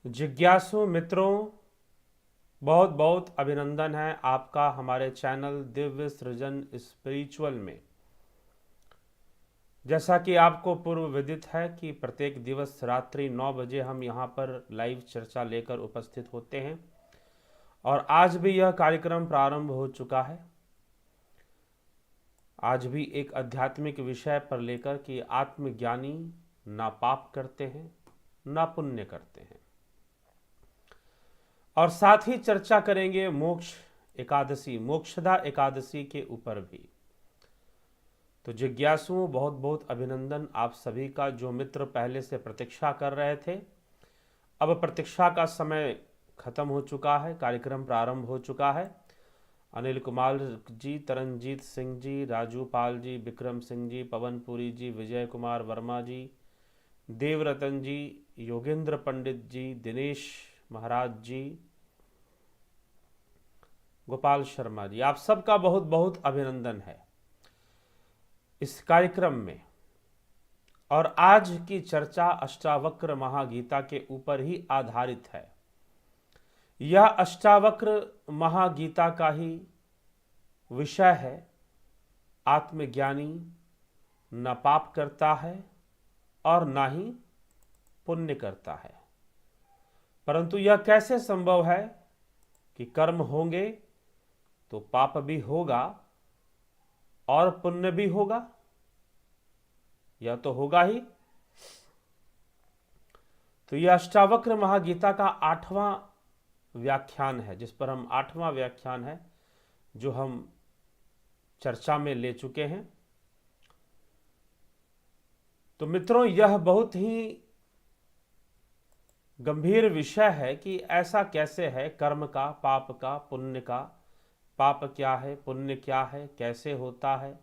जिज्ञासु मित्रों, बहुत बहुत अभिनंदन है आपका हमारे चैनल दिव्य सृजन स्पिरिचुअल में। जैसा कि आपको पूर्व विदित है कि प्रत्येक दिवस रात्रि 9 बजे हम यहाँ पर लाइव चर्चा लेकर उपस्थित होते हैं और आज भी यह कार्यक्रम प्रारंभ हो चुका है। आज भी एक आध्यात्मिक विषय पर लेकर कि आत्मज्ञानी ना पाप करते हैं ना पुण्य करते हैं, और साथ ही चर्चा करेंगे मोक्ष एकादशी, मोक्षदा एकादशी के ऊपर भी। तो जिज्ञासुओं, बहुत बहुत अभिनंदन आप सभी का। जो मित्र पहले से प्रतीक्षा कर रहे थे, अब प्रतीक्षा का समय खत्म हो चुका है, कार्यक्रम प्रारंभ हो चुका है। अनिल कुमार जी, तरनजीत सिंह जी, राजू पाल जी, विक्रम सिंह जी, पवनपुरी जी, विजय कुमार वर्मा जी, देवरतन जी, योगेंद्र पंडित जी, दिनेश महाराज जी, गोपाल शर्मा जी, आप सबका बहुत बहुत अभिनंदन है इस कार्यक्रम में। और आज की चर्चा अष्टावक्र महागीता के ऊपर ही आधारित है। यह अष्टावक्र महागीता का ही विषय है। आत्मज्ञानी न पाप करता है और ना ही पुण्य करता है। परंतु यह कैसे संभव है कि कर्म होंगे तो पाप भी होगा और पुण्य भी होगा? यह तो होगा ही। तो यह अष्टावक्र महागीता का 8वां व्याख्यान है, जिस पर हम 8वां व्याख्यान है जो हम चर्चा में ले चुके हैं। तो मित्रों, यह बहुत ही गंभीर विषय है कि ऐसा कैसे है, कर्म का, पाप का, पुण्य का। पाप क्या है, पुण्य क्या है, कैसे होता है,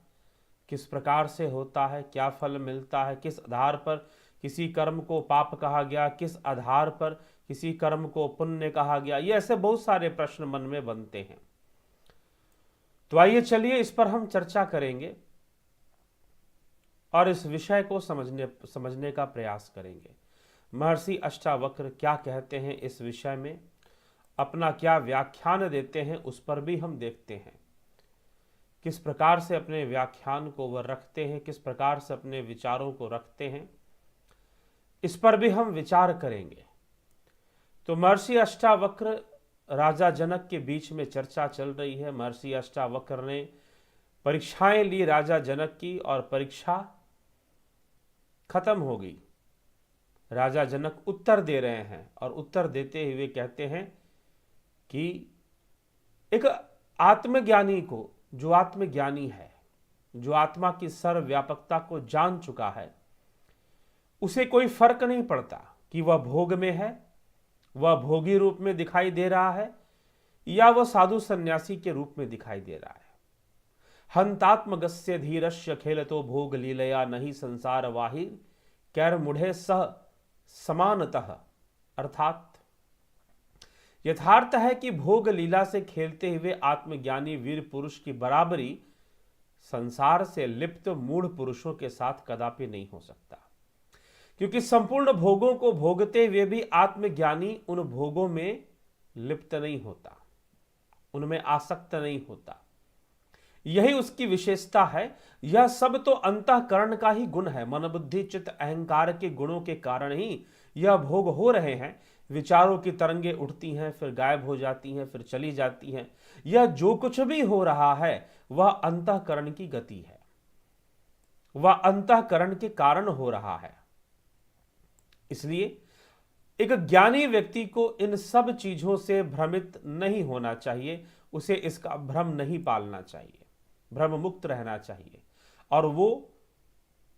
किस प्रकार से होता है, क्या फल मिलता है, किस आधार पर किसी कर्म को पाप कहा गया, किस आधार पर किसी कर्म को पुण्य कहा गया। ये ऐसे बहुत सारे प्रश्न मन में बनते हैं। तो आइए चलिए इस पर हम चर्चा करेंगे और इस विषय को समझने का प्रयास करेंगे। महर्षि अष्टावक्र क्या कहते हैं इस विषय में, अपना क्या व्याख्यान देते हैं, उस पर भी हम देखते हैं। किस प्रकार से अपने व्याख्यान को वह रखते हैं, किस प्रकार से अपने विचारों को रखते हैं, इस पर भी हम विचार करेंगे। तो महर्षि अष्टावक्र राजा जनक के बीच में चर्चा चल रही है। महर्षि अष्टावक्र ने परीक्षाएं ली राजा जनक की और परीक्षा खत्म हो गई। राजा जनक उत्तर दे रहे हैं और उत्तर देते हुए कहते हैं कि एक आत्मज्ञानी को, जो आत्मज्ञानी है, जो आत्मा की सर्वव्यापकता को जान चुका है, उसे कोई फर्क नहीं पड़ता कि वह भोग में है, वह भोगी रूप में दिखाई दे रहा है या वह साधु सन्यासी के रूप में दिखाई दे रहा है। हंतात्मगस्य धीरस्य खेलतो भोग लीलया नहीं संसार वाहिर कैर मुढ़े सह समानतः। अर्थात यथार्थ है कि भोग लीला से खेलते हुए आत्मज्ञानी वीर पुरुष की बराबरी संसार से लिप्त मूढ़ पुरुषों के साथ कदापि नहीं हो सकता, क्योंकि संपूर्ण भोगों को भोगते हुए भी आत्मज्ञानी उन भोगों में लिप्त नहीं होता, उनमें आसक्त नहीं होता। यही उसकी विशेषता है। यह सब तो अंतःकरण का ही गुण है। मन बुद्धि चित्त अहंकार के गुणों के कारण ही यह भोग हो रहे हैं। विचारों की तरंगे उठती हैं, फिर गायब हो जाती हैं, फिर चली जाती हैं। यह जो कुछ भी हो रहा है वह अंतःकरण की गति है, वह अंतःकरण के कारण हो रहा है। इसलिए एक ज्ञानी व्यक्ति को इन सब चीजों से भ्रमित नहीं होना चाहिए, उसे इसका भ्रम नहीं पालना चाहिए, भ्रम मुक्त रहना चाहिए, और वो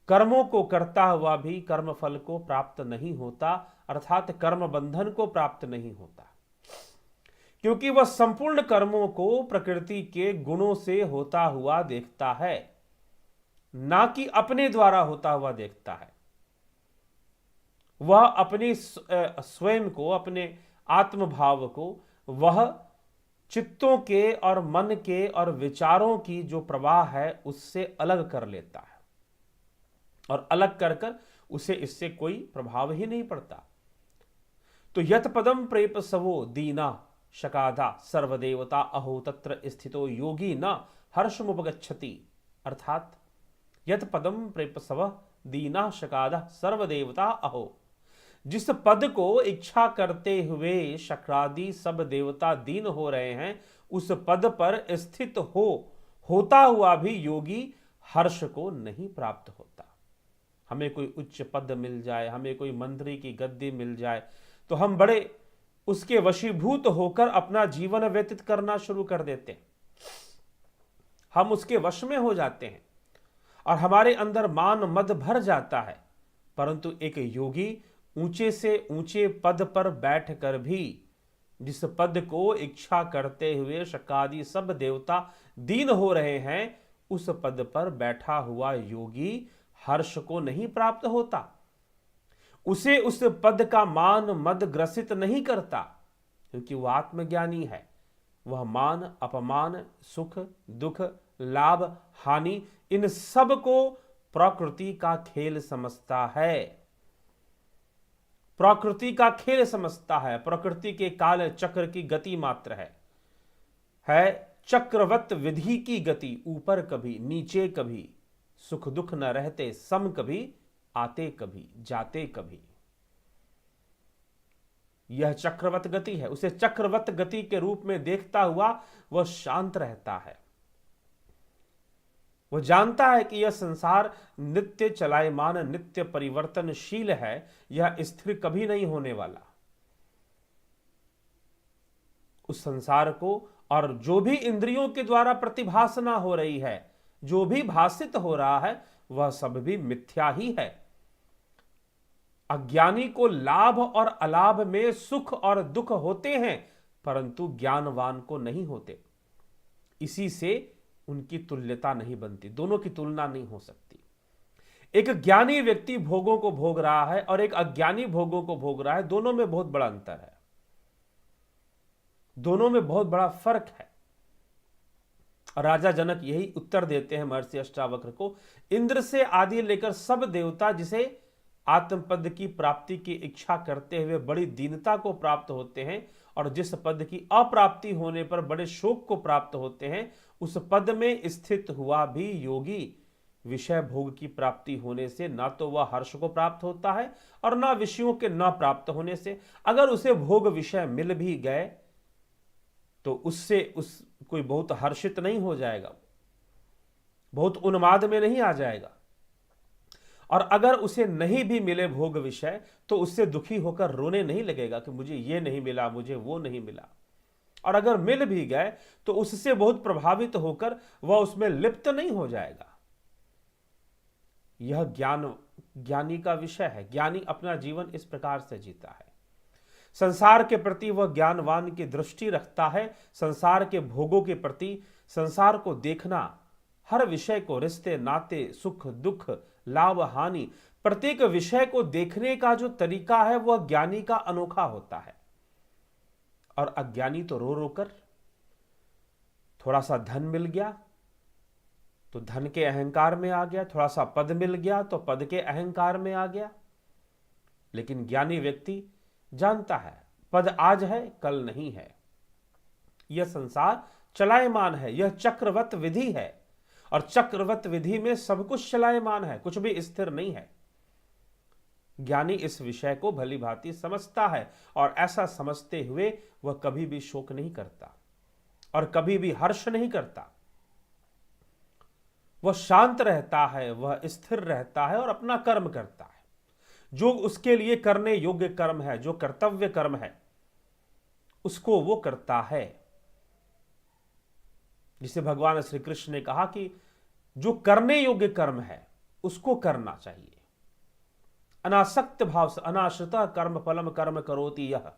कर्मों को करता हुआ भी कर्म फल को प्राप्त नहीं होता, अर्थात कर्म बंधन को प्राप्त नहीं होता, क्योंकि वह संपूर्ण कर्मों को प्रकृति के गुणों से होता हुआ देखता है, ना कि अपने द्वारा होता हुआ देखता है। वह अपनी स्वयं को, अपने आत्मभाव को वह चित्तों के और मन के और विचारों की जो प्रवाह है उससे अलग कर लेता है, और अलग कर कर उसे इससे कोई प्रभाव ही नहीं पड़ता। तो यत पदम प्रेप सवो दीना शकाधा सर्वदेवता अहो तत्र स्थितो योगी न हर्षमुपगच्छति। अर्थात यत पदम प्रेप सव दीना शकाधा सर्वदेवता अहो, जिस पद को इच्छा करते हुए शक्रादि सब देवता दीन हो रहे हैं, उस पद पर स्थित होता हुआ भी योगी हर्ष को नहीं प्राप्त होता। हमें कोई उच्च पद मिल जाए, हमें कोई मंत्री की गद्दी मिल जाए, तो हम बड़े उसके वशीभूत होकर अपना जीवन व्यतीत करना शुरू कर देते हैं। हम उसके वश में हो जाते हैं और हमारे अंदर मान मद भर जाता है। परंतु एक योगी ऊंचे से ऊंचे पद पर बैठकर भी जिस पद को इच्छा करते हुए शकादि सब देवता दीन हो रहे हैं, उस पद पर बैठा हुआ योगी हर्ष को नहीं प्राप्त होता। उसे उस पद का मान मद ग्रसित नहीं करता, क्योंकि वह आत्मज्ञानी है। वह मान अपमान सुख दुख लाभ हानि इन सब को प्रकृति का खेल समझता है। प्रकृति का खेल समझता है। प्रकृति के काल चक्र की गति मात्र है चक्रवत विधि की गति। ऊपर कभी नीचे कभी, सुख दुख न रहते सम कभी, आते कभी जाते कभी। यह चक्रवत गति है। उसे चक्रवत गति के रूप में देखता हुआ वह शांत रहता है। वह जानता है कि यह संसार नित्य चलायमान नित्य परिवर्तनशील है, यह स्थिर कभी नहीं होने वाला। उस संसार को और जो भी इंद्रियों के द्वारा प्रतिभासना हो रही है, जो भी भाषित हो रहा है, वह सब भी मिथ्या ही है। अज्ञानी को लाभ और अलाभ में सुख और दुख होते हैं, परंतु ज्ञानवान को नहीं होते। इसी से उनकी तुल्यता नहीं बनती, दोनों की तुलना नहीं हो सकती। एक ज्ञानी व्यक्ति भोगों को भोग रहा है और एक अज्ञानी भोगों को भोग रहा है, दोनों में बहुत बड़ा अंतर है, दोनों में बहुत बड़ा फर्क है। राजा जनक यही उत्तर देते हैं महर्षि अष्टावक्र को। इंद्र से आदि लेकर सब देवता जिसे आत्मपद की प्राप्ति की इच्छा करते हुए बड़ी दीनता को प्राप्त होते हैं और जिस पद की अप्राप्ति होने पर बड़े शोक को प्राप्त होते हैं, उस पद में स्थित हुआ भी योगी विषय भोग की प्राप्ति होने से ना तो वह हर्ष को प्राप्त होता है और ना विषयों के न प्राप्त होने से। अगर उसे भोग विषय मिल भी गए तो उससे कोई बहुत हर्षित नहीं हो जाएगा, बहुत उन्माद में नहीं आ जाएगा। और अगर उसे नहीं भी मिले भोग विषय तो उससे दुखी होकर रोने नहीं लगेगा कि मुझे ये नहीं मिला, मुझे वो नहीं मिला। और अगर मिल भी गए तो उससे बहुत प्रभावित होकर वह उसमें लिप्त नहीं हो जाएगा। यह ज्ञानी का विषय है। ज्ञानी अपना जीवन इस प्रकार से जीता है। संसार के प्रति वह ज्ञानवान की दृष्टि रखता है। संसार के भोगों के प्रति, संसार को देखना, हर विषय को, रिश्ते नाते सुख दुख लाभ हानि, प्रत्येक विषय को देखने का जो तरीका है वह ज्ञानी का अनोखा होता है। और अज्ञानी तो रो रोकर, थोड़ा सा धन मिल गया तो धन के अहंकार में आ गया, थोड़ा सा पद मिल गया तो पद के अहंकार में आ गया। लेकिन ज्ञानी व्यक्ति जानता है पद आज है कल नहीं है, यह संसार चलायमान है, यह चक्रवत विधि है और चक्रवत विधि में सब कुछ चलायमान है, कुछ भी स्थिर नहीं है। ज्ञानी इस विषय को भली भांति समझता है और ऐसा समझते हुए वह कभी भी शोक नहीं करता और कभी भी हर्ष नहीं करता। वह शांत रहता है, वह स्थिर रहता है और अपना कर्म करता है। जो उसके लिए करने योग्य कर्म है, जो कर्तव्य कर्म है, उसको वो करता है। जिसे भगवान श्री कृष्ण ने कहा कि जो करने योग्य कर्म है उसको करना चाहिए। अनासक्त भाव से, अनाश्रिता कर्म फलम कर्म करोति यह,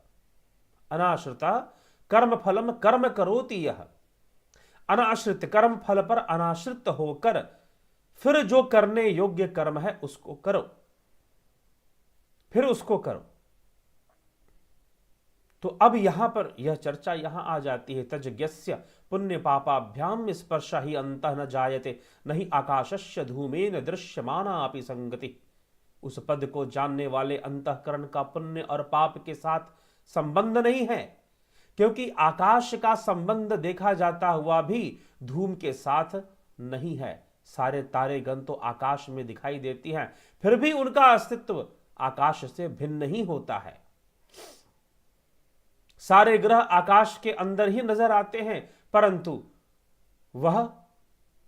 अनाश्रिता कर्म फलम कर्म करोति यह। अनाश्रित कर्म फल पर अनाश्रित होकर फिर जो करने योग्य कर्म है उसको करो, फिर उसको करो। तो अब यहां पर यह चर्चा यहां आ जाती है, तज्ज्ञस्य पुण्य पापाभ्याम स्पर्श ही अंतः न जायते नहीं आकाशस्य धूमेन दृश्यमाना अपि संगति। उस पद को जानने वाले अंतःकरण का पुण्य और पाप के साथ संबंध नहीं है, क्योंकि आकाश का संबंध देखा जाता हुआ भी धूम के साथ नहीं है। सारे तारे गण तो आकाश में दिखाई देती हैं, फिर भी उनका अस्तित्व आकाश से भिन्न नहीं होता है। सारे ग्रह आकाश के अंदर ही नजर आते हैं, परंतु वह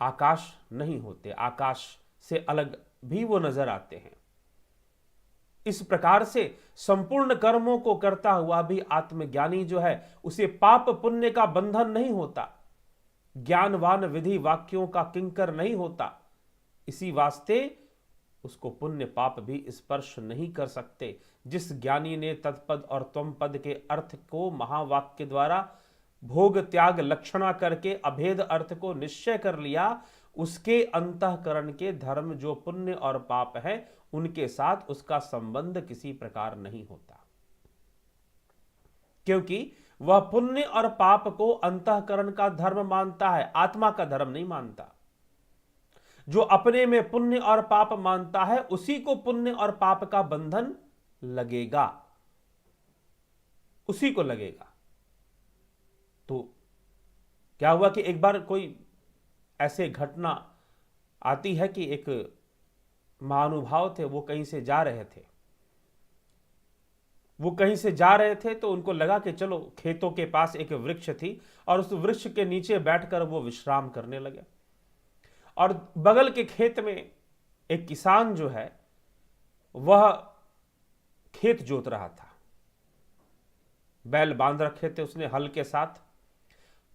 आकाश नहीं होते, आकाश से अलग भी वो नजर आते हैं। इस प्रकार से संपूर्ण कर्मों को करता हुआ भी आत्मज्ञानी जो है उसे पाप पुण्य का बंधन नहीं होता, ज्ञानवान विधि वाक्यों का किंकर नहीं होता। इसी वास्ते उसको पुण्य पाप भी स्पर्श नहीं कर सकते। जिस ज्ञानी ने तत्पद और त्वम पद के अर्थ को महावाक्य द्वारा भोग त्याग लक्षणा करके अभेद अर्थ को निश्चय कर लिया, उसके अंतःकरण के धर्म जो पुण्य और पाप है उनके साथ उसका संबंध किसी प्रकार नहीं होता, क्योंकि वह पुण्य और पाप को अंतःकरण का धर्म मानता है, आत्मा का धर्म नहीं मानता। जो अपने में पुण्य और पाप मानता है उसी को पुण्य और पाप का बंधन लगेगा, उसी को लगेगा। तो क्या हुआ कि एक बार कोई ऐसे घटना आती है कि एक महानुभाव थे, वो कहीं से जा रहे थे तो उनको लगा कि चलो, खेतों के पास एक वृक्ष थी और उस वृक्ष के नीचे बैठकर वो विश्राम करने लगे। और बगल के खेत में एक किसान जो है वह खेत जोत रहा था, बैल बांध रखे थे उसने हल के साथ,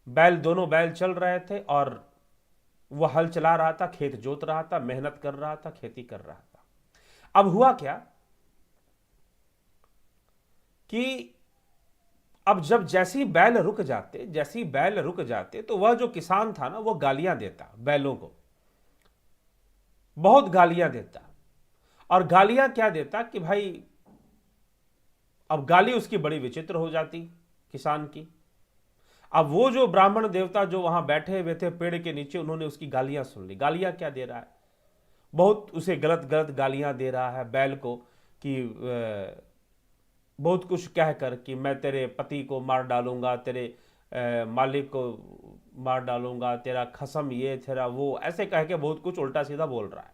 दोनों बैल चल रहे थे और वह हल चला रहा था, खेत जोत रहा था, मेहनत कर रहा था, खेती कर रहा था। अब हुआ क्या कि अब जैसी बैल रुक जाते तो वह जो किसान था ना वो गालियां देता बैलों को, बहुत गालियां देता। और गालियां क्या देता कि भाई, अब गाली उसकी बड़ी विचित्र हो जाती किसान की। अब वो जो ब्राह्मण देवता जो वहां बैठे हुए थे पेड़ के नीचे, उन्होंने उसकी गालियां सुन ली। गालियां क्या दे रहा है, बहुत उसे गलत गलत गालियां दे रहा है बैल को कि बहुत कुछ कहकर कि मैं तेरे पति को मार डालूंगा, तेरे मालिक को मार डालूंगा, तेरा खसम ये तेरा वो, ऐसे कह के बहुत कुछ उल्टा सीधा बोल रहा है।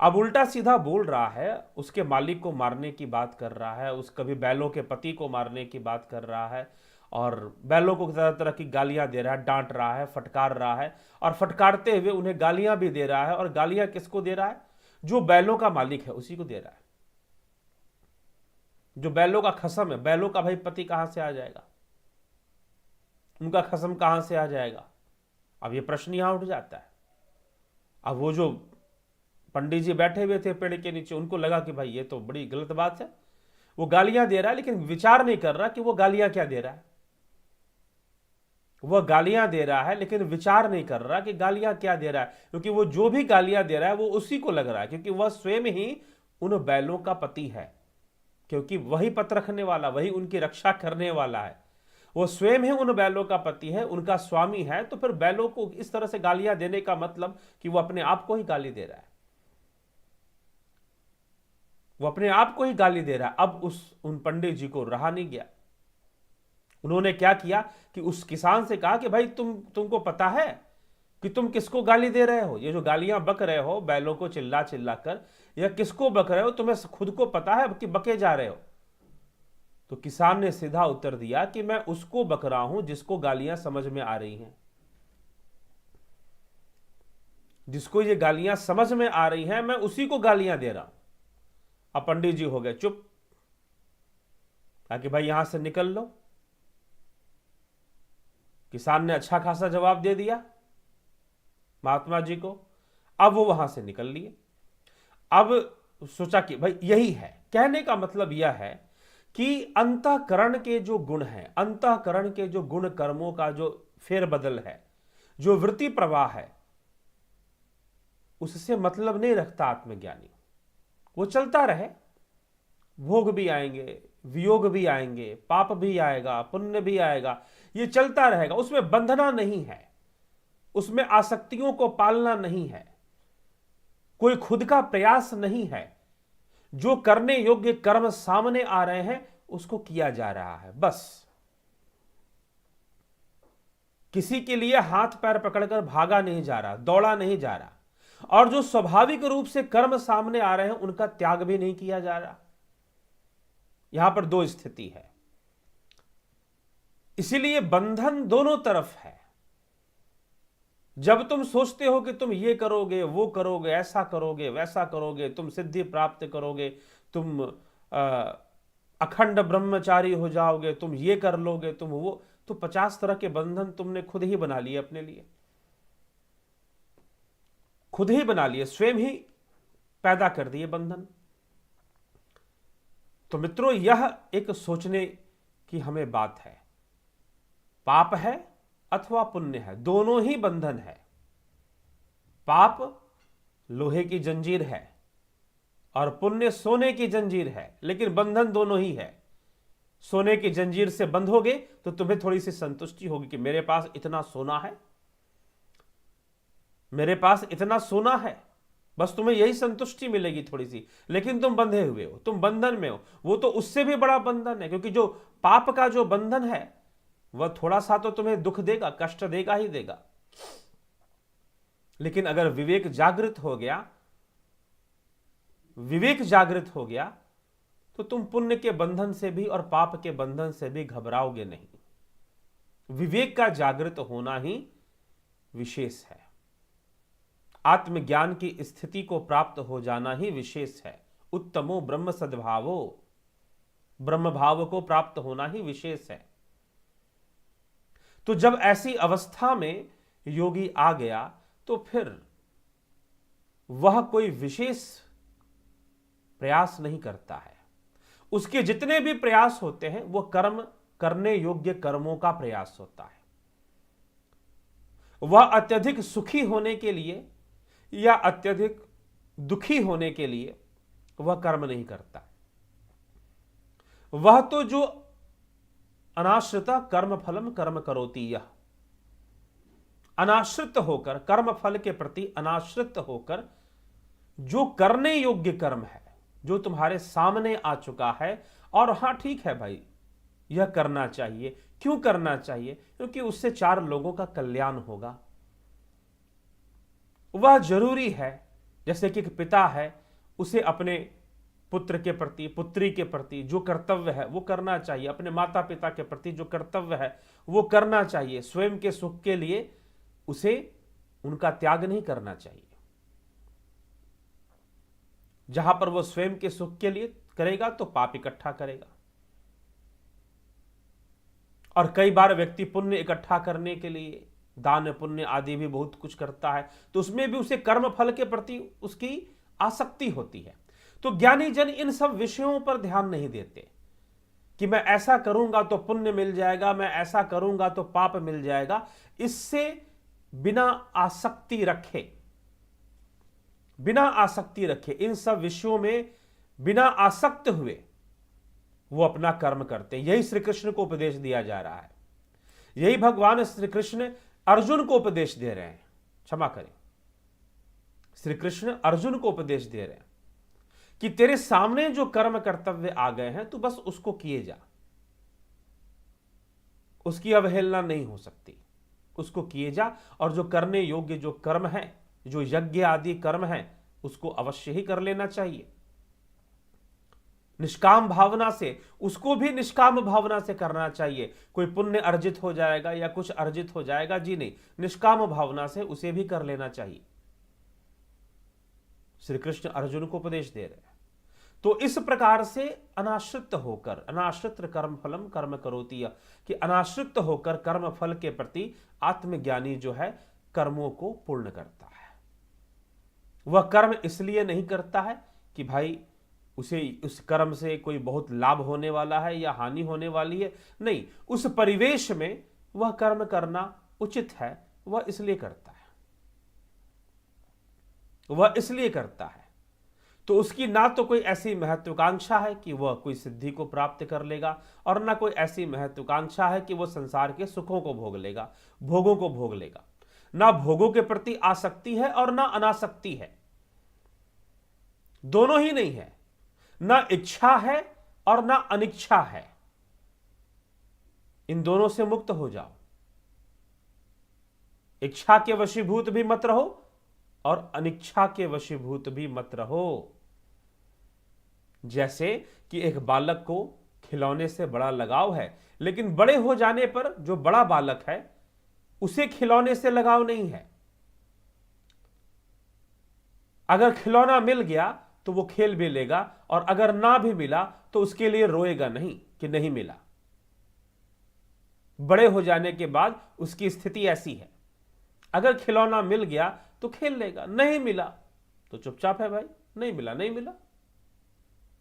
अब उल्टा सीधा बोल रहा है, उसके मालिक को मारने की बात कर रहा है, उस कभी बैलों के पति को मारने की बात कर रहा है और बैलों को तरह तरह की गालियां दे रहा है, डांट रहा है, फटकार रहा है और फटकारते हुए उन्हें गालियां भी दे रहा है। और गालियां किसको दे रहा है, जो बैलों का मालिक है उसी को दे रहा है, जो बैलों का खसम है। बैलों का भाई पति कहां से आ जाएगा, उनका खसम कहां से आ जाएगा। अब ये प्रश्न यहां उठ जाता है। अब वो जो पंडित जी बैठे हुए थे पेड़ के नीचे, उनको लगा कि भाई ये तो बड़ी गलत बात है, वो गालियां दे रहा है लेकिन विचार नहीं कर रहा कि वो गालियां क्या दे रहा है। वह गालियां दे रहा है लेकिन विचार नहीं कर रहा कि गालियां क्या दे रहा है, क्योंकि वो जो भी गालियां दे रहा है वो उसी को लग रहा है, क्योंकि वह स्वयं ही उन बैलों का पति है, क्योंकि वही पत रखने वाला, वही उनकी रक्षा करने वाला है। वो स्वयं ही उन बैलों का पति है, उनका स्वामी है। तो फिर बैलों को इस तरह से गालियां देने का मतलब कि वो अपने आप को ही गाली दे रहा है, वो अपने आप को ही गाली दे रहा है। अब उन पंडित जी को रहा नहीं गया। उन्होंने क्या किया कि उस किसान से कहा कि भाई तुमको पता है कि तुम किसको गाली दे रहे हो, ये जो गालियां बक रहे हो बैलों को चिल्ला चिल्ला कर, या किसको बक रहे हो, तुम्हें खुद को पता है कि बके जा रहे हो। तो किसान ने सीधा उत्तर दिया कि मैं उसको बक रहा हूं जिसको गालियां समझ में आ रही हैं, जिसको ये गालियां समझ में आ रही हैं, मैं उसी को गालियां दे रहा हूं। अब पंडित जी हो गए चुप, ताकि भाई यहां से निकल लो। किसान ने अच्छा खासा जवाब दे दिया महात्मा जी को। अब वो वहां से निकल लिए। अब सोचा कि भाई यही है, कहने का मतलब यह है कि अंतःकरण के जो गुण हैं, अंतःकरण के जो गुण कर्मों का जो फेरबदल है, जो वृत्ति प्रवाह है, उससे मतलब नहीं रखता आत्मज्ञानी। वो चलता रहे, भोग भी आएंगे, वियोग भी आएंगे, पाप भी आएगा, पुण्य भी आएगा, ये चलता रहेगा। उसमें बंधना नहीं है, उसमें आसक्तियों को पालना नहीं है, कोई खुद का प्रयास नहीं है। जो करने योग्य कर्म सामने आ रहे हैं उसको किया जा रहा है। बस किसी के लिए हाथ पैर पकड़कर भागा नहीं जा रहा, दौड़ा नहीं जा रहा, और जो स्वाभाविक रूप से कर्म सामने आ रहे हैं उनका त्याग भी नहीं किया जा रहा। यहां पर दो स्थिति है, इसीलिए बंधन दोनों तरफ है। जब तुम सोचते हो कि तुम ये करोगे, वो करोगे, ऐसा करोगे, वैसा करोगे, तुम सिद्धि प्राप्त करोगे, तुम अखंड ब्रह्मचारी हो जाओगे, तुम ये कर लोगे, तुम वो, तो 50 तरह के बंधन तुमने खुद ही बना लिए अपने लिए, खुद ही बना लिए, स्वयं ही पैदा कर दिए बंधन। तो मित्रों, यह एक सोचने की हमें बात है। पाप है अथवा पुण्य है, दोनों ही बंधन है। पाप लोहे की जंजीर है और पुण्य सोने की जंजीर है, लेकिन बंधन दोनों ही है। सोने की जंजीर से बंधोगे तो तुम्हें थोड़ी सी संतुष्टि होगी कि मेरे पास इतना सोना है, मेरे पास इतना सोना है, बस तुम्हें यही संतुष्टि मिलेगी थोड़ी सी। लेकिन तुम बंधे हुए हो, तुम बंधन में हो, वो तो उससे भी बड़ा बंधन है, क्योंकि जो पाप का जो बंधन है वह थोड़ा सा तो तुम्हें दुख देगा, कष्ट देगा ही देगा। लेकिन अगर विवेक जागृत हो गया, विवेक जागृत हो गया, तो तुम पुण्य के बंधन से भी और पाप के बंधन से भी घबराओगे नहीं। विवेक का जागृत होना ही विशेष है। आत्मज्ञान की स्थिति को प्राप्त हो जाना ही विशेष है। उत्तमो ब्रह्म सद्भावो, ब्रह्म भाव को प्राप्त होना ही विशेष है। तो जब ऐसी अवस्था में योगी आ गया तो फिर वह कोई विशेष प्रयास नहीं करता है। उसके जितने भी प्रयास होते हैं वो कर्म करने योग्य कर्मों का प्रयास होता है। वह अत्यधिक सुखी होने के लिए या अत्यधिक दुखी होने के लिए वह कर्म नहीं करता। वह तो जो अनाश्रिता कर्म फलम कर्म करोति, यह अनाश्रित होकर, कर्म फल के प्रति अनाश्रित होकर जो करने योग्य कर्म है, जो तुम्हारे सामने आ चुका है, और हां ठीक है भाई यह करना चाहिए। क्यों करना चाहिए? क्योंकि उससे 4 लोगों का कल्याण होगा, वह जरूरी है। जैसे कि एक पिता है, उसे अपने पुत्र के प्रति, पुत्री के प्रति जो कर्तव्य है वो करना चाहिए, अपने माता पिता के प्रति जो कर्तव्य है वो करना चाहिए। स्वयं के सुख के लिए उसे उनका त्याग नहीं करना चाहिए। जहां पर वो स्वयं के सुख के लिए करेगा तो पाप इकट्ठा करेगा। और कई बार व्यक्ति पुण्य इकट्ठा करने के लिए दान पुण्य आदि भी बहुत कुछ करता है, तो उसमें भी उसे कर्म फल के प्रति उसकी आसक्ति होती है। तो ज्ञानी जन इन सब विषयों पर ध्यान नहीं देते कि मैं ऐसा करूंगा तो पुण्य मिल जाएगा, मैं ऐसा करूंगा तो पाप मिल जाएगा। इससे बिना आसक्ति रखे, बिना आसक्ति रखे, इन सब विषयों में बिना आसक्त हुए वो अपना कर्म करते हैं। यही श्री कृष्ण को उपदेश दिया जा रहा है, यही भगवान श्री कृष्ण अर्जुन को उपदेश दे रहे हैं। क्षमा करें, श्री कृष्ण अर्जुन को उपदेश दे रहे हैं कि तेरे सामने जो कर्म कर्तव्य आ गए हैं तू बस उसको किए जा, उसकी अवहेलना नहीं हो सकती, उसको किए जा। और जो करने योग्य जो कर्म है, जो यज्ञ आदि कर्म है, उसको अवश्य ही कर लेना चाहिए निष्काम भावना से। उसको भी निष्काम भावना से करना चाहिए। कोई पुण्य अर्जित हो जाएगा या कुछ अर्जित हो जाएगा, जी नहीं, निष्काम भावना से उसे भी कर लेना चाहिए। श्री कृष्ण अर्जुन को उपदेश दे रहे हैं। तो इस प्रकार से अनाश्रित होकर, अनाश्रित कर्म फलम कर्म करोति, कि अनाश्रित होकर कर्म फल के प्रति आत्मज्ञानी जो है कर्मों को पूर्ण करता है। वह कर्म इसलिए नहीं करता है कि भाई उसे उस कर्म से कोई बहुत लाभ होने वाला है या हानि होने वाली है, नहीं, उस परिवेश में वह कर्म करना उचित है, वह इसलिए करता है, वह इसलिए करता है। तो उसकी ना तो कोई ऐसी महत्वाकांक्षा है कि वह कोई सिद्धि को प्राप्त कर लेगा, और ना कोई ऐसी महत्वाकांक्षा है कि वह संसार के सुखों को भोग लेगा, भोगों को भोग लेगा। ना भोगों के प्रति आसक्ति है और ना अनासक्ति है, दोनों ही नहीं है। ना इच्छा है और ना अनिच्छा है। इन दोनों से मुक्त हो जाओ। इच्छा के वशीभूत भी मत रहो और अनिच्छा के वशीभूत भी मत रहो। जैसे कि एक बालक को खिलौने से बड़ा लगाव है, लेकिन बड़े हो जाने पर जो बड़ा बालक है उसे खिलौने से लगाव नहीं है। अगर खिलौना मिल गया तो वो खेल भी लेगा, और अगर ना भी मिला तो उसके लिए रोएगा नहीं कि नहीं मिला। बड़े हो जाने के बाद उसकी स्थिति ऐसी है, अगर खिलौना मिल गया तो खेल लेगा, नहीं मिला तो चुपचाप है भाई, नहीं मिला नहीं मिला,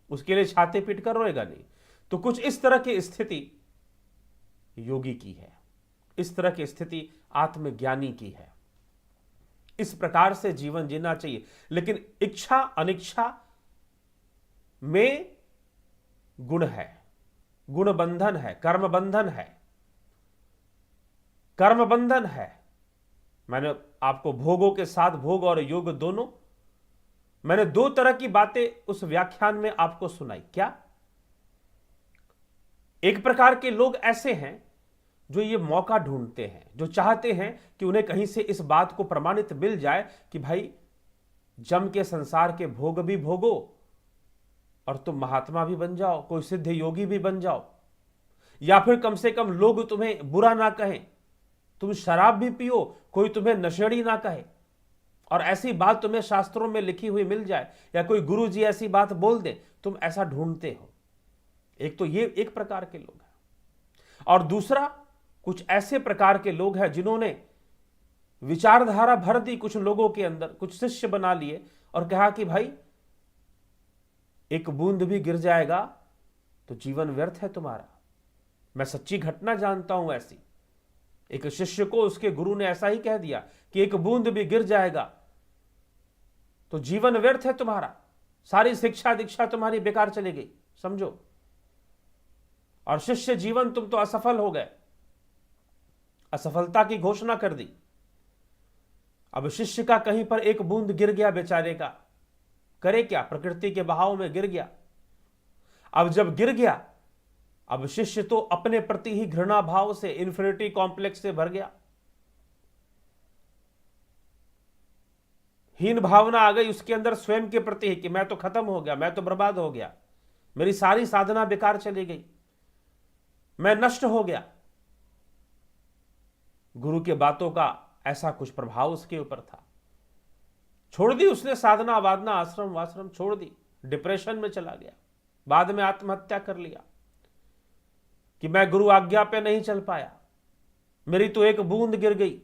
उसके लिए छाती पीट कर रोएगा नहीं। तो कुछ इस तरह की स्थिति योगी की है, इस तरह की स्थिति आत्मज्ञानी की है। इस प्रकार से जीवन जीना चाहिए। लेकिन इच्छा अनिच्छा में गुण है, गुण बंधन है, कर्म बंधन है, कर्म बंधन है। मैंने आपको भोगों के साथ भोग और योग दोनों, मैंने दो तरह की बातें उस व्याख्यान में आपको सुनाई। क्या? एक प्रकार के लोग ऐसे हैं जो ये मौका ढूंढते हैं, जो चाहते हैं कि उन्हें कहीं से इस बात को प्रमाणित मिल जाए कि भाई जम के संसार के भोग भी भोगो और तुम महात्मा भी बन जाओ, कोई सिद्ध योगी भी बन जाओ, या फिर कम से कम लोग तुम्हें बुरा ना कहें, तुम शराब भी पियो, कोई तुम्हें नशेड़ी ना कहे, और ऐसी बात तुम्हें शास्त्रों में लिखी हुई मिल जाए, या कोई गुरु जी ऐसी बात बोल दे, तुम ऐसा ढूंढते हो। एक तो ये एक प्रकार के लोग हैं, और दूसरा कुछ ऐसे प्रकार के लोग हैं जिन्होंने विचारधारा भर दी कुछ लोगों के अंदर, कुछ शिष्य बना लिए और कहा कि भाई एक बूंद भी गिर जाएगा तो जीवन व्यर्थ है तुम्हारा। मैं सच्ची घटना जानता हूं ऐसी, एक शिष्य को उसके गुरु ने ऐसा ही कह दिया कि एक बूंद भी गिर जाएगा तो जीवन व्यर्थ है तुम्हारा, सारी शिक्षा दीक्षा तुम्हारी बेकार चली गई, समझो। और शिष्य जीवन तुम तो असफल हो गए, असफलता की घोषणा कर दी। अब शिष्य का कहीं पर एक बूंद गिर गया बेचारे का, करे क्या? प्रकृति के बहाव में गिर गया। अब जब गिर गया, अब शिष्य तो अपने प्रति ही घृणा भाव से, इन्फिनिटी कॉम्प्लेक्स से भर गया, हीन भावना आ गई उसके अंदर स्वयं के प्रति ही कि मैं तो खत्म हो गया, मैं तो बर्बाद हो गया, मेरी सारी साधना बेकार चली गई, मैं नष्ट हो गया। गुरु के बातों का ऐसा कुछ प्रभाव उसके ऊपर था, छोड़ दी उसने साधना वादना, आश्रम वाश्रम छोड़ दी, डिप्रेशन में चला गया, बाद में आत्महत्या कर लिया कि मैं गुरु आज्ञा पे नहीं चल पाया, मेरी तो एक बूंद गिर गई,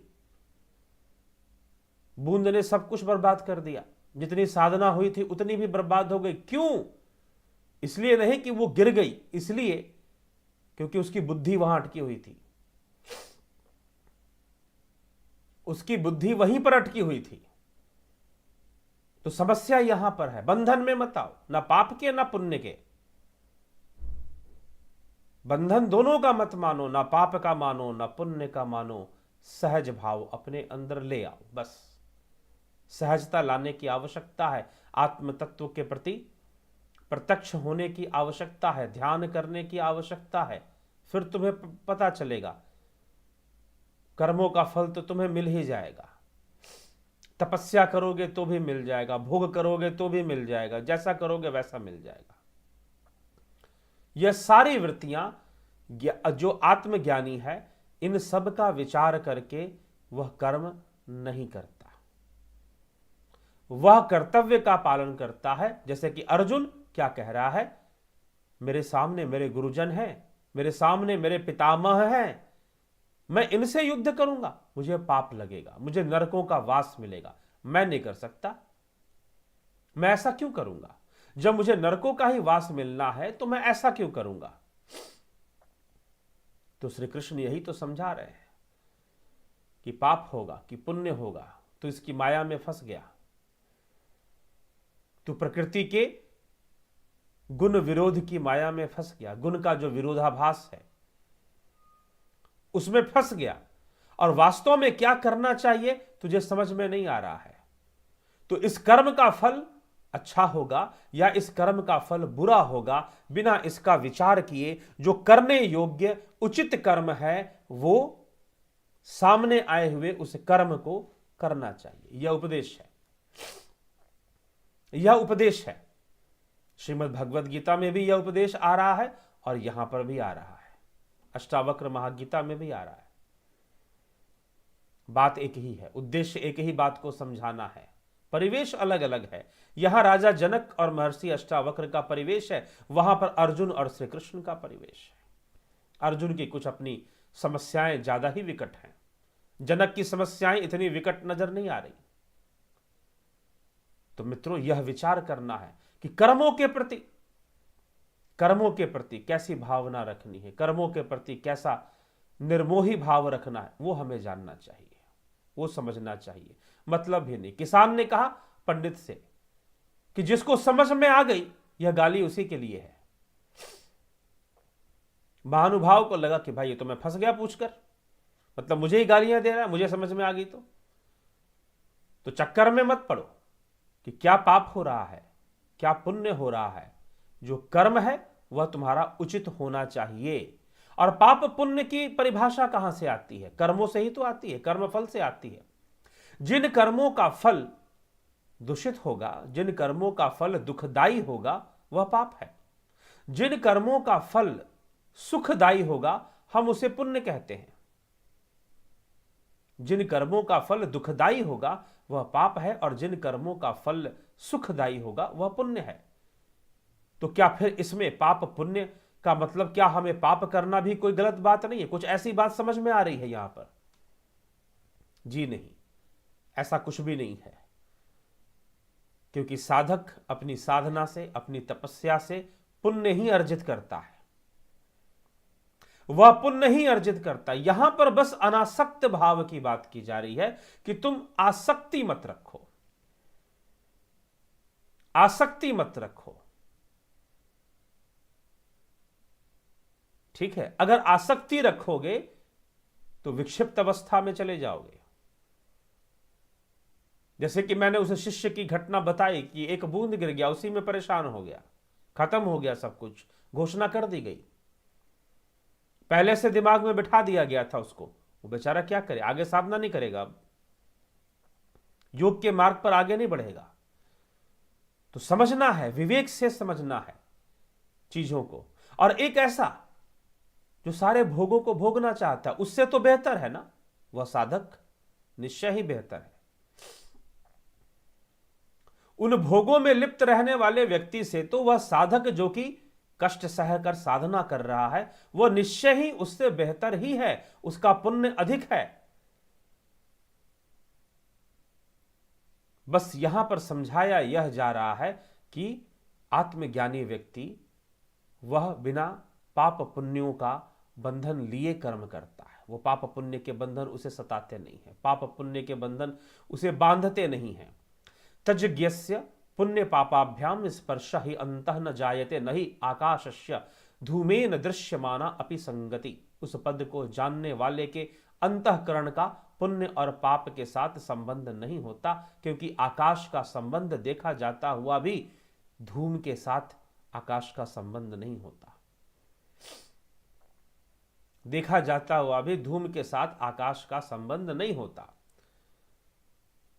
बूंद ने सब कुछ बर्बाद कर दिया, जितनी साधना हुई थी उतनी भी बर्बाद हो गई। क्यों? इसलिए नहीं कि वो गिर गई, इसलिए क्योंकि उसकी बुद्धि वहां अटकी हुई थी, उसकी बुद्धि वहीं पर अटकी हुई थी। तो समस्या यहां पर है, बंधन में मत आओ, ना पाप के ना पुण्य के, बंधन दोनों का मत मानो, ना पाप का मानो ना पुण्य का मानो, सहज भाव अपने अंदर ले आओ। बस सहजता लाने की आवश्यकता है, आत्म तत्व के प्रति प्रत्यक्ष होने की आवश्यकता है, ध्यान करने की आवश्यकता है, फिर तुम्हें पता चलेगा, कर्मों का फल तो तुम्हें मिल ही जाएगा, तपस्या करोगे तो भी मिल जाएगा, भोग करोगे तो भी मिल जाएगा, जैसा करोगे वैसा मिल जाएगा। यह सारी वृत्तियां जो आत्मज्ञानी है, इन सब का विचार करके वह कर्म नहीं करता, वह कर्तव्य का पालन करता है। जैसे कि अर्जुन क्या कह रहा है, मेरे सामने मेरे गुरुजन हैं, मेरे सामने मेरे पितामह हैं, मैं इनसे युद्ध करूंगा, मुझे पाप लगेगा, मुझे नरकों का वास मिलेगा, मैं नहीं कर सकता, मैं ऐसा क्यों करूंगा? जब मुझे नरकों का ही वास मिलना है तो मैं ऐसा क्यों करूंगा? तो श्री कृष्ण यही तो समझा रहे हैं कि पाप होगा कि पुण्य होगा, तो इसकी माया में फंस गया, तो प्रकृति के गुण विरोध की माया में फंस गया, गुण का जो विरोधाभास है उसमें फंस गया, और वास्तव में क्या करना चाहिए तुझे समझ में नहीं आ रहा है। तो इस कर्म का फल अच्छा होगा या इस कर्म का फल बुरा होगा, बिना इसका विचार किए जो करने योग्य उचित कर्म है वो सामने आए हुए उस कर्म को करना चाहिए। यह उपदेश है, यह उपदेश है। श्रीमद् भगवद गीता में भी यह उपदेश आ रहा है और यहां पर भी आ रहा है, अष्टावक्र महागीता में भी आ रहा है। बात एक ही है, उद्देश्य एक ही बात को समझाना है, परिवेश अलग अलग है। यहां राजा जनक और महर्षि अष्टावक्र का परिवेश है, वहां पर अर्जुन और श्री कृष्ण का परिवेश है। अर्जुन की कुछ अपनी समस्याएं ज्यादा ही विकट हैं, जनक की समस्याएं इतनी विकट नजर नहीं आ रही। तो मित्रों, यह विचार करना है कि कर्मों के प्रति कैसी भावना रखनी है, कर्मों के प्रति कैसा निर्मोही भाव रखना है, वो हमें जानना चाहिए, वो समझना चाहिए। मतलब भी नहीं। किसान ने कहा पंडित से कि जिसको समझ में आ गई यह गाली उसी के लिए है। महानुभाव को लगा कि भाई ये तो मैं फंस गया पूछकर, मतलब मुझे ही गालियां दे रहा है, मुझे समझ में आ गई तो चक्कर में मत पड़ो कि क्या पाप हो रहा है, क्या पुण्य हो रहा है। जो कर्म है वह तुम्हारा उचित होना चाहिए। और पाप पुण्य की परिभाषा कहां से आती है? कर्मों से ही तो आती है, कर्मफल से आती है। जिन कर्मों का फल दूषित होगा, जिन कर्मों का फल दुखदाई होगा, वह पाप है। जिन कर्मों का फल सुखदाई होगा, हम उसे पुण्य कहते हैं। जिन कर्मों का फल दुखदाई होगा वह पाप है, और जिन कर्मों का फल सुखदाई होगा वह पुण्य है। तो क्या फिर इसमें पाप पुण्य का मतलब क्या हमें पाप करना भी कोई गलत बात नहीं है? कुछ ऐसी बात समझ में आ रही है यहां पर? जी नहीं, ऐसा कुछ भी नहीं है। क्योंकि साधक अपनी साधना से, अपनी तपस्या से पुण्य ही अर्जित करता है, वह पुण्य ही अर्जित करता है। यहां पर बस अनासक्त भाव की बात की जा रही है कि तुम आसक्ति मत रखो, आसक्ति मत रखो। ठीक है, अगर आसक्ति रखोगे तो विक्षिप्त अवस्था में चले जाओगे। जैसे कि मैंने उस शिष्य की घटना बताई कि एक बूंद गिर गया, उसी में परेशान हो गया, खत्म हो गया सब कुछ, घोषणा कर दी गई, पहले से दिमाग में बिठा दिया गया था उसको। वो बेचारा क्या करे, आगे साधना नहीं करेगा, अब योग के मार्ग पर आगे नहीं बढ़ेगा। तो समझना है, विवेक से समझना है चीजों को। और एक ऐसा जो सारे भोगों को भोगना चाहता है, उससे तो बेहतर है ना, वह साधक निश्चय ही बेहतर है। उन भोगों में लिप्त रहने वाले व्यक्ति से तो वह साधक जो कि कष्ट सहकर साधना कर रहा है, वह निश्चय ही उससे बेहतर ही है, उसका पुण्य अधिक है। बस यहां पर समझाया यह जा रहा है कि आत्मज्ञानी व्यक्ति वह बिना पाप पुण्यों का बंधन लिए कर्म करता है। वो पाप पुण्य के बंधन उसे सताते नहीं है, पाप पुण्य के बंधन उसे बांधते नहीं हैं। तज्ज्ञस्य पुण्य पापाभ्याम स्पर्श ही अंतः न जायते नहीं आकाशस्य धूमेन दृश्यमाना अपि संगति। उस पद को जानने वाले के अंतःकरण का पुण्य और पाप के साथ संबंध नहीं होता, क्योंकि आकाश का संबंध देखा जाता हुआ भी धूम के साथ आकाश का संबंध नहीं होता, देखा जाता हुआ भी धूम के साथ आकाश का संबंध नहीं होता।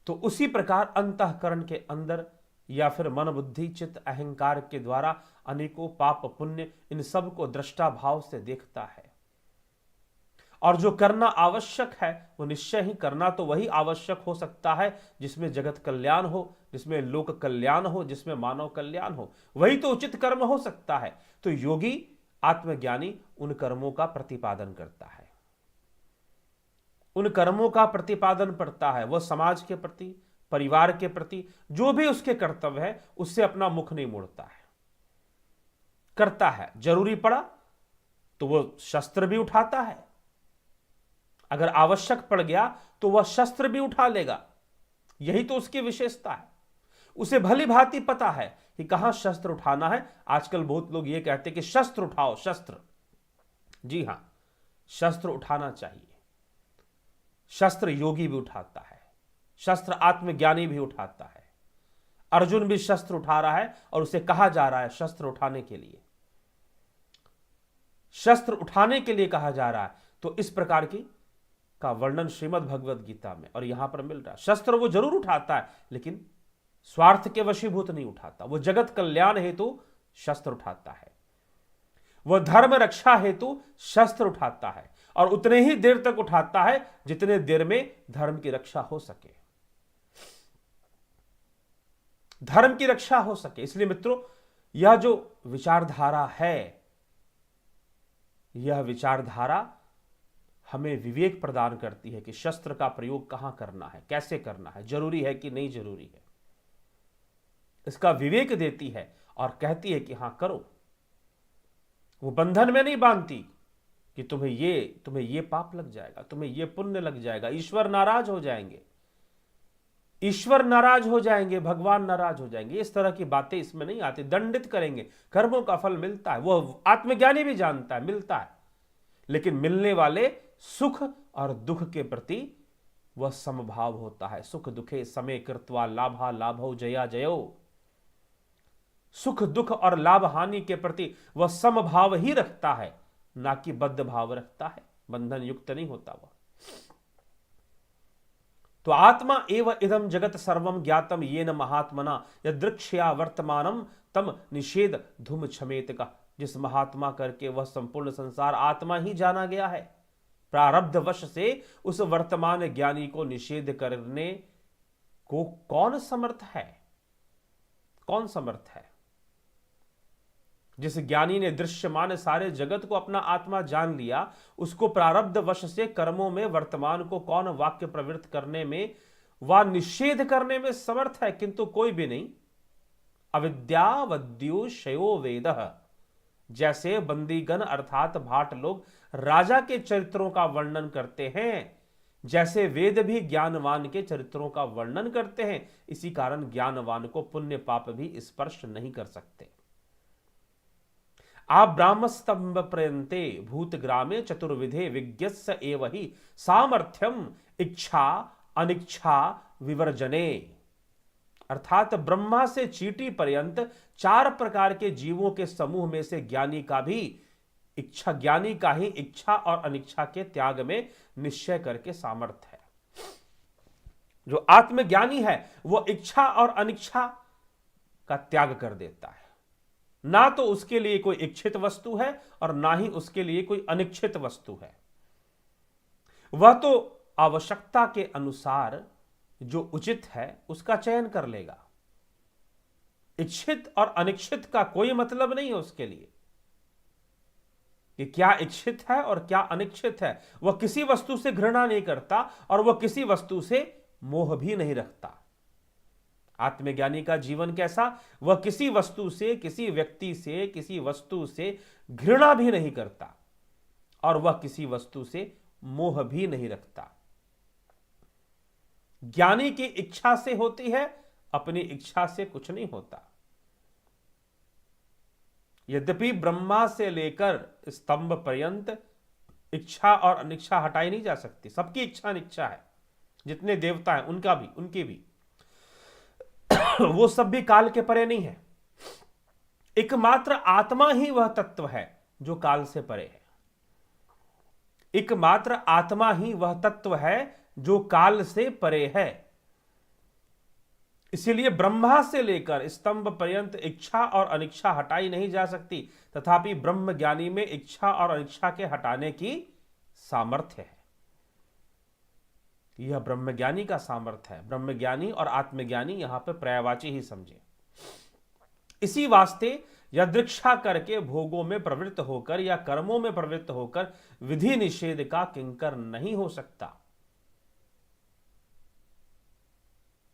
तो उसी प्रकार अंतःकरण के अंदर या फिर मन बुद्धि चित्त अहंकार के द्वारा अनेकों पाप पुण्य, इन सब को दृष्टा भाव से देखता है। और जो करना आवश्यक है वो निश्चय ही करना तो वही आवश्यक हो सकता है जिसमें जगत कल्याण हो, जिसमें लोक कल्याण हो, जिसमें मानव कल्याण हो, वही तो उचित कर्म हो सकता है। तो योगी आत्मज्ञानी उन कर्मों का प्रतिपादन करता है, उन कर्मों का प्रतिपादन करता है। वह समाज के प्रति, परिवार के प्रति जो भी उसके कर्तव्य है उससे अपना मुख नहीं मोड़ता है, करता है। जरूरी पड़ा तो वह शस्त्र भी उठाता है, अगर आवश्यक पड़ गया तो वह शस्त्र भी उठा लेगा। यही तो उसकी विशेषता है। उसे भली भांति पता है कि कहां शस्त्र उठाना है। आजकल बहुत लोग यह कहते हैं कि शस्त्र उठाओ, शस्त्र। जी हां, शस्त्र उठाना चाहिए। शस्त्र योगी भी उठाता है, शस्त्र आत्मज्ञानी भी उठाता है। अर्जुन भी शस्त्र उठा रहा है और उसे कहा जा रहा है शस्त्र उठाने के लिए, शस्त्र उठाने के लिए कहा जा रहा है। तो इस प्रकार की का वर्णन श्रीमद् भगवद गीता में और यहां पर मिल रहा है। शस्त्र वो जरूर उठाता है, लेकिन स्वार्थ के वशीभूत नहीं उठाता। वो जगत कल्याण हेतु शस्त्र उठाता है, वह धर्म रक्षा हेतु शस्त्र उठाता है, और उतने ही देर तक उठाता है जितने देर में धर्म की रक्षा हो सके, धर्म की रक्षा हो सके। इसलिए मित्रों, यह जो विचारधारा है, यह विचारधारा हमें विवेक प्रदान करती है कि शस्त्र का प्रयोग कहां करना है, कैसे करना है, जरूरी है कि नहीं जरूरी है, इसका विवेक देती है और कहती है कि हां करो। वो बंधन में नहीं बांधती कि तुम्हें ये पाप लग जाएगा, तुम्हें ये पुण्य लग जाएगा, ईश्वर नाराज हो जाएंगे, ईश्वर नाराज हो जाएंगे, भगवान नाराज हो जाएंगे, इस तरह की बातें इसमें नहीं आती। दंडित करेंगे, कर्मों का फल मिलता है, वो आत्मज्ञानी भी जानता है मिलता है, लेकिन मिलने वाले सुख और दुख के प्रति वह समभाव होता है। सुख दुखे समे कृत्वा लाभा लाभो जया जयो, सुख दुख और लाभ हानि के प्रति वह समभाव ही रखता है, ना कि बद्ध भाव रखता है, बंधन युक्त नहीं होता वह। तो आत्मा एव इदम जगत सर्वम ज्ञातम येन महात्मना यदृक्ष्या वर्तमानम तम निषेध धूम छमेत का। जिस महात्मा करके वह संपूर्ण संसार आत्मा ही जाना गया है, प्रारब्ध वश से उस वर्तमान ज्ञानी को निषेध करने को कौन समर्थ है, कौन समर्थ है? जिस ज्ञानी ने दृश्यमान सारे जगत को अपना आत्मा जान लिया, उसको प्रारब्ध वश से कर्मों में वर्तमान को कौन वाक्य प्रवृत्त करने में व निषेध करने में समर्थ है? किंतु कोई भी नहीं। अविद्यावद्युषयो वेदः, जैसे बंदीगण अर्थात भाट लोग राजा के चरित्रों का वर्णन करते हैं, जैसे वेद भी ज्ञानवान के चरित्रों का वर्णन करते हैं, इसी कारण ज्ञानवान को पुण्य पाप भी स्पर्श नहीं कर सकते। आप ब्राह्मस्तंभ प्रयंते भूतग्रामे चतुर्विधे विज्ञस्य एव हि सामर्थ्यम इच्छा अनिच्छा विवर्जने। अर्थात ब्रह्मा से चींटी पर्यंत 4 प्रकार के जीवों के समूह में से ज्ञानी का ही इच्छा और अनिच्छा के त्याग में निश्चय करके सामर्थ्य है। जो आत्मज्ञानी है वह इच्छा और अनिच्छा का त्याग कर देता है। ना तो उसके लिए कोई इच्छित वस्तु है और ना ही उसके लिए कोई अनिच्छित वस्तु है। वह तो आवश्यकता के अनुसार जो उचित है उसका चयन कर लेगा। इच्छित और अनिच्छित का कोई मतलब नहीं है उसके लिए कि क्या इच्छित है और क्या अनिच्छित है। वह किसी वस्तु से घृणा नहीं करता और वह किसी वस्तु से मोह भी नहीं रखता। आत्मज्ञानी का जीवन कैसा? वह किसी वस्तु से, किसी व्यक्ति से, किसी वस्तु से घृणा भी नहीं करता और वह किसी वस्तु से मोह भी नहीं रखता। ज्ञानी की इच्छा से होती है, अपनी इच्छा से कुछ नहीं होता। यद्यपि ब्रह्मा से लेकर स्तंभ पर्यंत इच्छा और अनिच्छा हटाई नहीं जा सकती। सबकी इच्छा अनिच्छा है, जितने देवता हैं उनका भी, उनकी भी वो सब भी काल के परे नहीं है। एकमात्र आत्मा ही वह तत्व है जो काल से परे है। एकमात्र आत्मा ही वह तत्व है जो काल से परे है। इसीलिए ब्रह्मा से लेकर स्तंभ पर्यंत इच्छा और अनिच्छा हटाई नहीं जा सकती, तथापि ब्रह्म ज्ञानी में इच्छा और अनिच्छा के हटाने की सामर्थ्य है। यह ब्रह्मज्ञानी का सामर्थ्य है। ब्रह्मज्ञानी और आत्मज्ञानी यहां पर पर्यायवाची ही समझे। इसी वास्ते यदृक्षा करके भोगों में प्रवृत्त होकर या कर्मों में प्रवृत्त होकर विधि निषेध का किंकर नहीं हो सकता।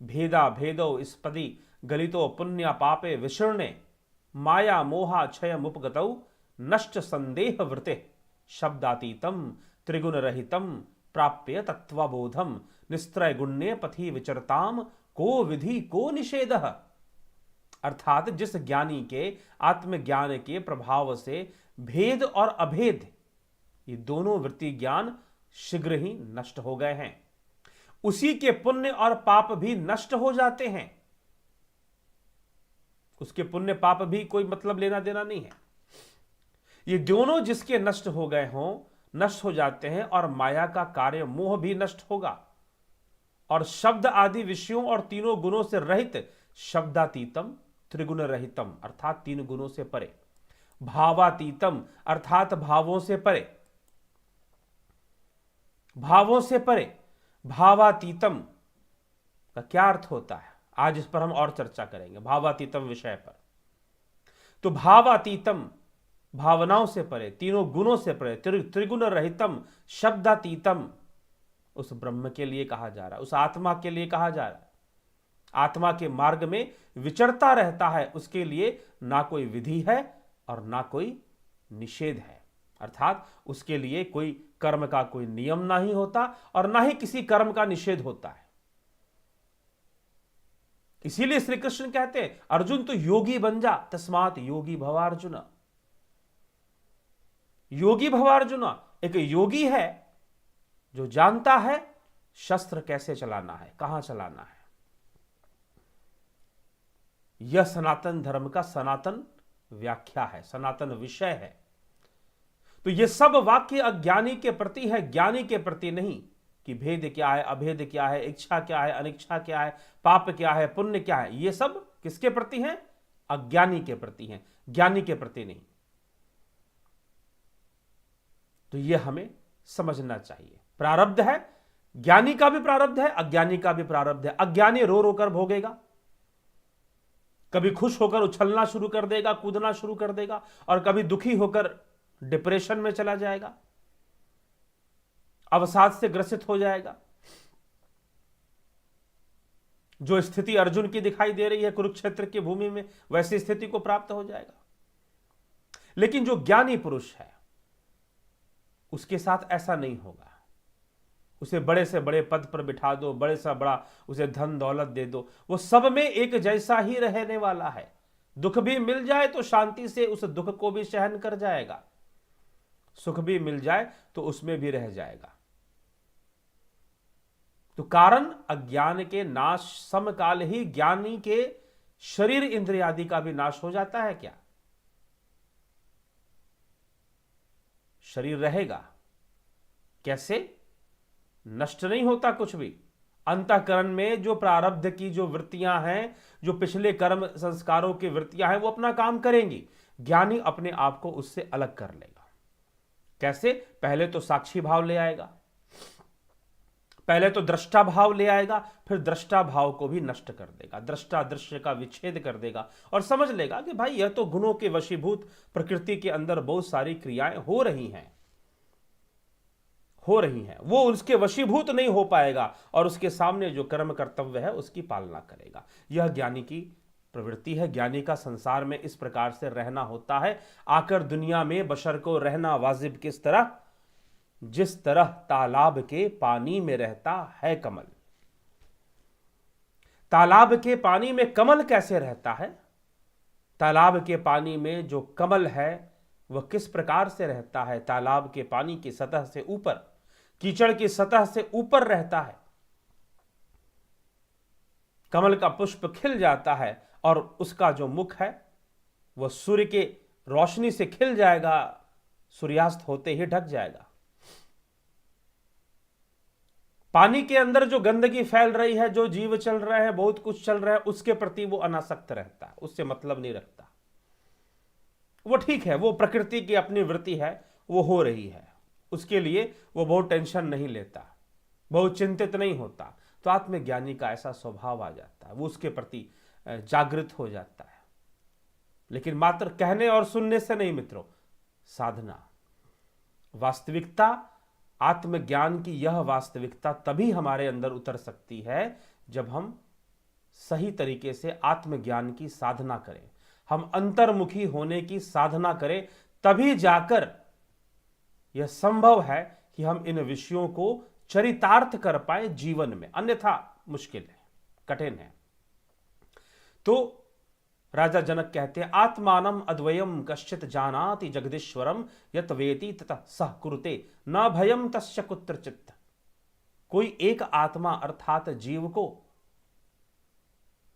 भेदा भेदो स्पदी गलितो पुण्य पापे विषर्णे माया मोहा क्षय मुपगतौ नष्ट संदेह वृते शब्दातीतम त्रिगुण रहितम प्राप्य तत्वबोधम निस्त्रय गुण्य पथि विचरताम को विधि को निषेधः। अर्थात जिस ज्ञानी के आत्मज्ञान के प्रभाव से भेद और अभेद ये दोनों वृत्ति ज्ञान शीघ्र ही नष्ट हो गए हैं, उसी के पुण्य और पाप भी नष्ट हो जाते हैं। उसके पुण्य पाप भी कोई मतलब लेना देना नहीं है। ये दोनों जिसके नष्ट हो गए हों, नष्ट हो जाते हैं, और माया का कार्य मोह भी नष्ट होगा। और शब्द आदि विषयों और तीनों गुणों से रहित, शब्दातीतम त्रिगुण रहितम अर्थात तीन गुणों से परे, भावातीतम अर्थात भावों से परे, भावों से परे, भावातीतम का क्या अर्थ होता है, आज इस पर हम और चर्चा करेंगे, भावातीतम विषय पर। तो भावातीतम भावनाओं से परे, तीनों गुणों से परे, त्रिगुण रहितम शब्दातीतम उस ब्रह्म के लिए कहा जा रहा है, उस आत्मा के लिए कहा जा रहा है। आत्मा के मार्ग में विचरता रहता है, उसके लिए ना कोई विधि है और ना कोई निषेध है, अर्थात उसके लिए कोई कर्म का कोई नियम नहीं होता और ना ही किसी कर्म का निषेध होता है। इसीलिए श्री कृष्ण कहते हैं अर्जुन तो योगी बन जा, तस्मात योगी भवार्जुन। योगी भवार्जुन एक योगी है जो जानता है शस्त्र कैसे चलाना है, कहां चलाना है। यह सनातन धर्म का सनातन व्याख्या है, सनातन विषय है। तो यह सब वाक्य अज्ञानी के प्रति है, ज्ञानी के प्रति नहीं, कि भेद क्या है, अभेद क्या है, इच्छा क्या है, अनिच्छा क्या है, पाप क्या है, पुण्य क्या है। यह सब किसके प्रति है? अज्ञानी के प्रति है, ज्ञानी के प्रति नहीं। तो यह हमें समझना चाहिए। प्रारब्ध है, ज्ञानी का भी प्रारब्ध है, अज्ञानी का भी प्रारब्ध है। अज्ञानी रो रो कर भोगेगा, कभी खुश होकर उछलना शुरू कर देगा, कूदना शुरू कर देगा, और कभी दुखी होकर डिप्रेशन में चला जाएगा, अवसाद से ग्रसित हो जाएगा। जो स्थिति अर्जुन की दिखाई दे रही है कुरुक्षेत्र की भूमि में, वैसी स्थिति को प्राप्त हो जाएगा। लेकिन जो ज्ञानी पुरुष है उसके साथ ऐसा नहीं होगा। उसे बड़े से बड़े पद पर बिठा दो, बड़े से बड़ा उसे धन दौलत दे दो, वो सब में एक जैसा ही रहने वाला है। दुख भी मिल जाए तो शांति से उस दुख को भी सहन कर जाएगा, सुख भी मिल जाए तो उसमें भी रह जाएगा। तो कारण अज्ञान के नाश समकाल ही ज्ञानी के शरीर इंद्रियादि का भी नाश हो जाता है क्या? शरीर रहेगा, कैसे? नष्ट नहीं होता कुछ भी। अंतःकरण में जो प्रारब्ध की जो वृत्तियां हैं, जो पिछले कर्म संस्कारों की वृत्तियां हैं, वो अपना काम करेंगी। ज्ञानी अपने आप को उससे अलग कर लेगा। कैसे? पहले तो साक्षी भाव ले आएगा, पहले तो दृष्टा भाव ले आएगा, फिर दृष्टा भाव को भी नष्ट कर देगा, दृष्टा दृश्य का विच्छेद कर देगा, और समझ लेगा कि भाई यह तो गुणों के वशीभूत प्रकृति के अंदर बहुत सारी क्रियाएं हो रही हैं, वो उसके वशीभूत नहीं हो पाएगा, और उसके सामने जो कर्म कर्तव्य है उसकी पालना करेगा। यह ज्ञानी की प्रवृत्ति है। ज्ञानी का संसार में इस प्रकार से रहना होता है। आकर दुनिया में बशर को रहना वाजिब किस तरह? जिस तरह तालाब के पानी में रहता है कमल। तालाब के पानी में कमल कैसे रहता है? तालाब के पानी में जो कमल है वह किस प्रकार से रहता है? तालाब के पानी की सतह से ऊपर, कीचड़ की सतह से ऊपर रहता है। कमल का पुष्प खिल जाता है और उसका जो मुख है वह सूर्य के रोशनी से खिल जाएगा, सूर्यास्त होते ही ढक जाएगा। पानी के अंदर जो गंदगी फैल रही है, जो जीव चल रहे हैं, बहुत कुछ चल रहा है, उसके प्रति वो अनासक्त रहता है, उससे मतलब नहीं रखता। वो ठीक है, वो प्रकृति की अपनी वृत्ति है, वो हो रही है, उसके लिए वो बहुत टेंशन नहीं लेता, बहुत चिंतित नहीं होता। तो आत्मज्ञानी का ऐसा स्वभाव आ जाता है, वो उसके प्रति जागृत हो जाता है। लेकिन मात्र कहने और सुनने से नहीं मित्रों, साधना, वास्तविकता, आत्मज्ञान की यह वास्तविकता तभी हमारे अंदर उतर सकती है जब हम सही तरीके से आत्मज्ञान की साधना करें, हम अंतर्मुखी होने की साधना करें। तभी जाकर यह संभव है कि हम इन विषयों को चरितार्थ कर पाए जीवन में, अन्यथा मुश्किल है, कठिन है। तो राजा जनक कहते हैं, आत्मानम अद्वयम कश्चित जानाति जगदीश्वरम यत वेति ततः सह कुरुते न भयम तस्य कुत्रचित्। कोई एक आत्मा अर्थात जीव को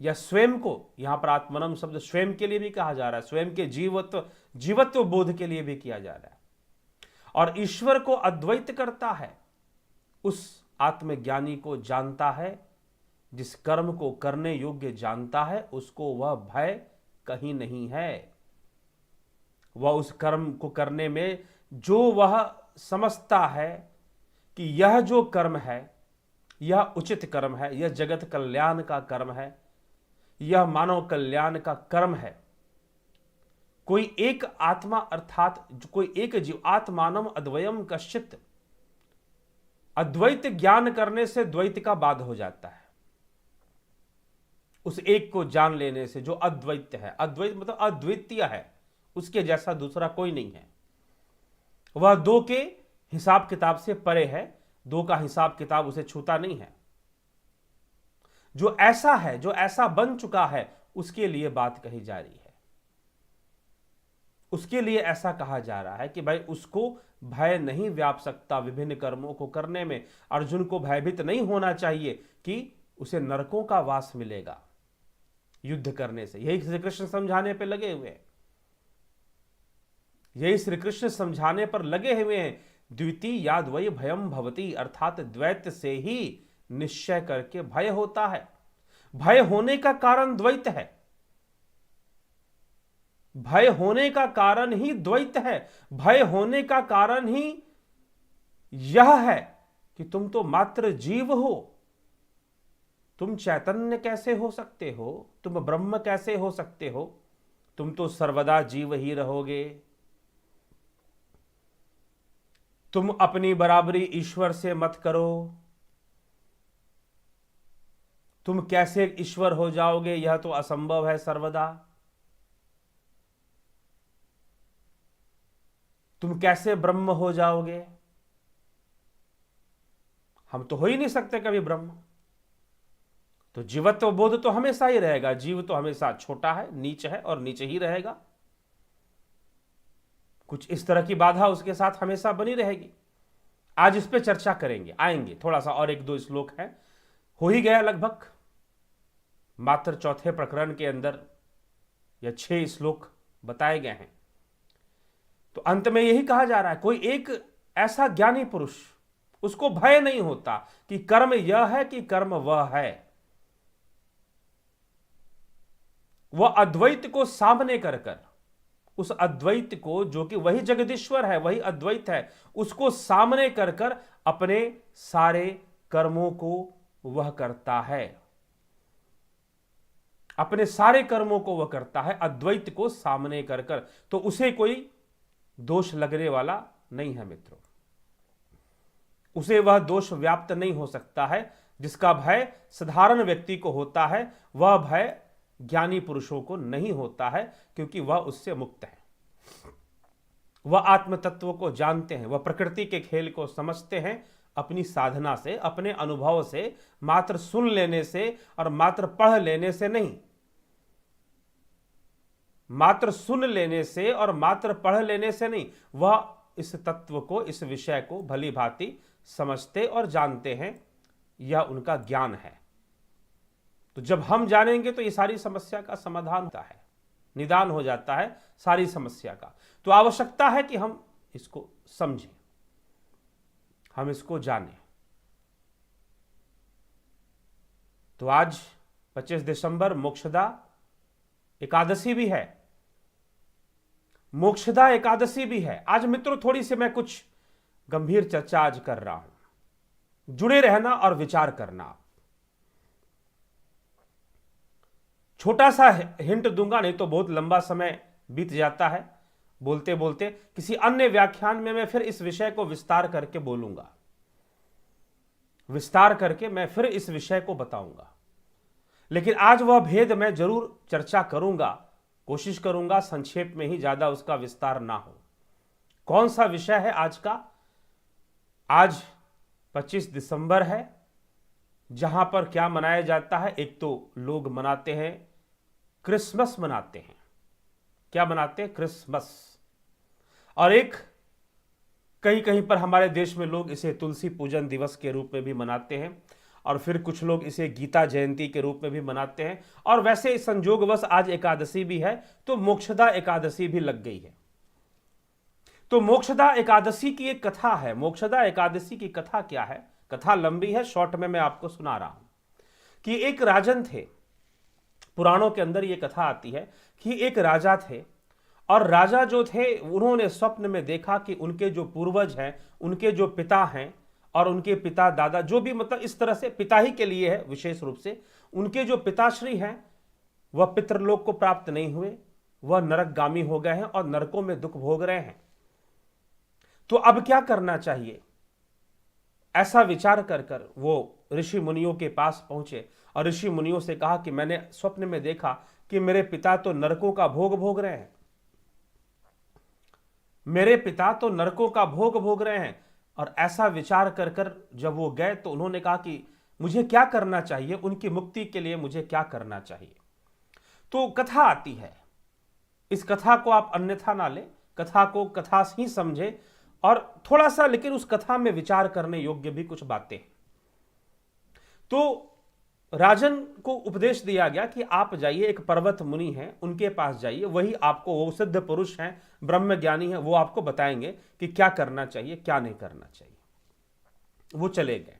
या स्वयं को, यहां पर आत्मनम शब्द स्वयं के लिए भी कहा जा रहा है, स्वयं के जीवत्व बोध के लिए भी किया जा रहा है। और ईश्वर को अद्वैत करता है, उस आत्मज्ञानी को जानता है, जिस कर्म को करने योग्य जानता है, उसको वह भय कहीं नहीं है। वह उस कर्म को करने में जो वह समझता है कि यह जो कर्म है यह उचित कर्म है, यह जगत कल्याण का कर्म है, यह मानव कल्याण का कर्म है। कोई एक आत्मा अर्थात कोई एक जीव, आत्मानम अद्वयम कश्चित, अद्वैत ज्ञान करने से द्वैत का बाध हो जाता है। उस एक को जान लेने से जो अद्वैत है, अद्वैत मतलब अद्वितीय है, उसके जैसा दूसरा कोई नहीं है, वह दो के हिसाब किताब से परे है, दो का हिसाब किताब उसे छूता नहीं है। जो ऐसा है, जो ऐसा बन चुका है, उसके लिए बात कही जा रही है, उसके लिए ऐसा कहा जा रहा है कि भाई उसको भय नहीं व्याप सकता विभिन्न कर्मों को करने में। अर्जुन को भयभीत नहीं होना चाहिए कि उसे नरकों का वास मिलेगा युद्ध करने से। यही श्री कृष्ण समझाने पर लगे हुए हैं, यही श्री कृष्ण समझाने पर लगे हुए हैं। द्वितीय याद्वय भयम भवती, अर्थात द्वैत से ही निश्चय करके भय होता है। भय होने का कारण द्वैत है, भय होने का कारण ही द्वैत है। भय होने का कारण ही यह है कि तुम तो मात्र जीव हो, तुम चैतन्य कैसे हो सकते हो, तुम ब्रह्म कैसे हो सकते हो, तुम तो सर्वदा जीव ही रहोगे। तुम अपनी बराबरी ईश्वर से मत करो, तुम कैसे ईश्वर हो जाओगे, यह तो असंभव है सर्वदा। तुम कैसे ब्रह्म हो जाओगे, हम तो हो ही नहीं सकते कभी ब्रह्म। तो जीवत्व बोध तो हमेशा ही रहेगा, जीव तो हमेशा छोटा है, नीच है और नीचे ही रहेगा। कुछ इस तरह की बाधा उसके साथ हमेशा बनी रहेगी। आज इस पे चर्चा करेंगे, आएंगे थोड़ा सा और एक दो श्लोक है, हो ही गया लगभग, मात्र चौथे प्रकरण के अंदर या 6 श्लोक बताए गए हैं। तो अंत में यही कहा जा रहा है, कोई एक ऐसा ज्ञानी पुरुष, उसको भय नहीं होता कि कर्म यह है कि कर्म वह है। वह अद्वैत को सामने कर कर, उस अद्वैत को जो कि वही जगदीश्वर है, वही अद्वैत है, उसको सामने कर कर अपने सारे कर्मों को वह करता है, अपने सारे कर्मों को वह करता है अद्वैत को सामने कर कर। तो उसे कोई दोष लगने वाला नहीं है मित्रों, उसे वह दोष व्याप्त नहीं हो सकता है। जिसका भय साधारण व्यक्ति को होता है, वह भय ज्ञानी पुरुषों को नहीं होता है, क्योंकि वह उससे मुक्त है। वह आत्म तत्व को जानते हैं, वह प्रकृति के खेल को समझते हैं अपनी साधना से, अपने अनुभव से, मात्र सुन लेने से और मात्र पढ़ लेने से नहीं। मात्र सुन लेने से और मात्र पढ़ लेने से नहीं, वह इस तत्व को, इस विषय को भली भांति समझते और जानते हैं, यह उनका ज्ञान है। तो जब हम जानेंगे तो ये सारी समस्या का समाधान होता है, निदान हो जाता है सारी समस्या का। तो आवश्यकता है कि हम इसको समझें, हम इसको जानें। तो आज 25 दिसंबर मोक्षदा एकादशी भी है, मोक्षदा एकादशी भी है। आज मित्रों थोड़ी सी मैं कुछ गंभीर चर्चा आज कर रहा हूं, जुड़े रहना और विचार करना। छोटा सा हिंट दूंगा, नहीं तो बहुत लंबा समय बीत जाता है बोलते बोलते। किसी अन्य व्याख्यान में मैं फिर इस विषय को विस्तार करके बोलूंगा, विस्तार करके मैं फिर इस विषय को बताऊंगा। लेकिन आज वह भेद मैं जरूर चर्चा करूंगा, कोशिश करूंगा संक्षेप में ही, ज्यादा उसका विस्तार ना हो। कौन सा विषय है आज का? आज 25 दिसंबर है, जहां पर क्या मनाया जाता है? एक तो लोग मनाते हैं, क्रिसमस मनाते हैं। क्या मनाते हैं? क्रिसमस। और एक कहीं कहीं पर हमारे देश में लोग इसे तुलसी पूजन दिवस के रूप में भी मनाते हैं। और फिर कुछ लोग इसे गीता जयंती के रूप में भी मनाते हैं। और वैसे संजोगवश आज एकादशी भी है, तो मोक्षदा एकादशी भी लग गई है। तो मोक्षदा एकादशी की एक कथा है। मोक्षदा एकादशी की कथा क्या है? कथा लंबी है, शॉर्ट में मैं आपको सुना रहा हूं कि एक राजन थे। पुराणों के अंदर यह कथा आती है कि एक राजा थे, और राजा जो थे उन्होंने स्वप्न में देखा कि उनके जो पूर्वज हैं, उनके जो पिता हैं और उनके पिता दादा, जो भी मतलब इस तरह से पिता ही के लिए है विशेष रूप से, उनके जो पिताश्री हैं वह पितृलोक को प्राप्त नहीं हुए, वह नरकगामी हो गए हैं और नरकों में दुख भोग रहे हैं। तो अब क्या करना चाहिए? ऐसा विचार कर कर वो ऋषि मुनियों के पास पहुंचे और ऋषि मुनियों से कहा कि मैंने स्वप्न में देखा कि मेरे पिता तो नरकों का भोग भोग रहे हैं, मेरे पिता तो नरकों का भोग भोग रहे हैं। और ऐसा विचार कर कर जब वो गए तो उन्होंने कहा कि मुझे क्या करना चाहिए, उनकी मुक्ति के लिए मुझे क्या करना चाहिए। तो कथा आती है, इस कथा को आप अन्यथा ना लें, कथा को कथा ही समझे, और थोड़ा सा लेकिन उस कथा में विचार करने योग्य भी कुछ बातें हैं। तो राजन को उपदेश दिया गया कि आप जाइए, एक पर्वत मुनि हैं उनके पास जाइए, वही आपको, वो सिद्ध पुरुष हैं, ब्रह्म ज्ञानी हैं, वो आपको बताएंगे कि क्या करना चाहिए क्या नहीं करना चाहिए। वो चले गए,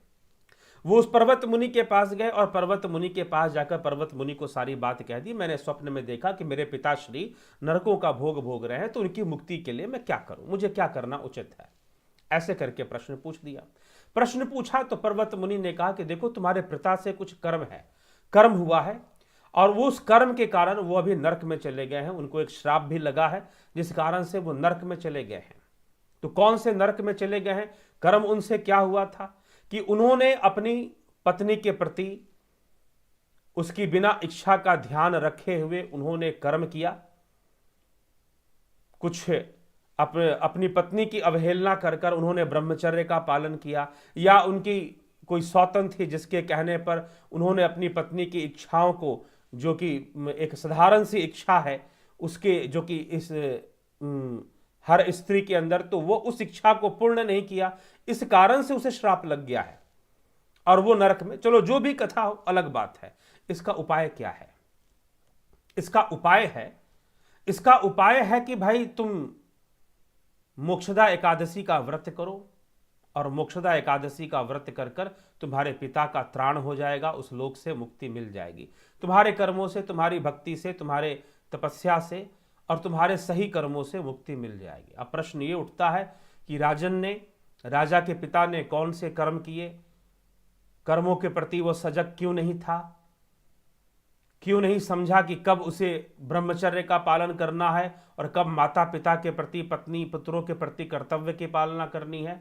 वो उस पर्वत मुनि के पास गए और पर्वत मुनि के पास जाकर पर्वत मुनि को सारी बात कह दी। मैंने स्वप्न में देखा कि मेरे पिताश्री नरकों का भोग भोग रहे हैं, तो उनकी मुक्ति के लिए मैं क्या करूं, मुझे क्या करना उचित है। ऐसे करके प्रश्न पूछ दिया। प्रश्न पूछा तो पर्वत मुनि ने कहा कि देखो, तुम्हारे पिता से कुछ कर्म है, कर्म हुआ है, और वो उस कर्म के कारण वो अभी नरक में चले गए हैं, उनको एक श्राप भी लगा है जिस कारण से वो नरक में चले गए हैं। तो कौन से नरक में चले गए हैं? कर्म उनसे क्या हुआ था कि उन्होंने अपनी पत्नी के प्रति उसकी बिना इच्छा का ध्यान रखे हुए उन्होंने कर्म किया, कुछ अपनी पत्नी की अवहेलना कर कर उन्होंने ब्रह्मचर्य का पालन किया, या उनकी कोई सौतन थी जिसके कहने पर उन्होंने अपनी पत्नी की इच्छाओं को, जो कि एक साधारण सी इच्छा है उसके, जो कि इस हर स्त्री के अंदर, तो वो उस इच्छा को पूर्ण नहीं किया, इस कारण से उसे श्राप लग गया है और वो नरक में। चलो जो भी कथा हो अलग बात है। इसका उपाय क्या है? इसका उपाय है कि भाई तुम मोक्षदा एकादशी का व्रत करो, और मोक्षदा एकादशी का व्रत कर कर तुम्हारे पिता का त्राण हो जाएगा, उस लोक से मुक्ति मिल जाएगी। तुम्हारे कर्मों से, तुम्हारी भक्ति से, तुम्हारे तपस्या से और तुम्हारे सही कर्मों से मुक्ति मिल जाएगी। अब प्रश्न ये उठता है कि राजा के पिता ने कौन से कर्म किए, कर्मों के प्रति वो सजग क्यों नहीं था, क्यों नहीं समझा कि कब उसे ब्रह्मचर्य का पालन करना है और कब माता पिता के प्रति, पत्नी पुत्रों के प्रति कर्तव्य की पालना करनी है,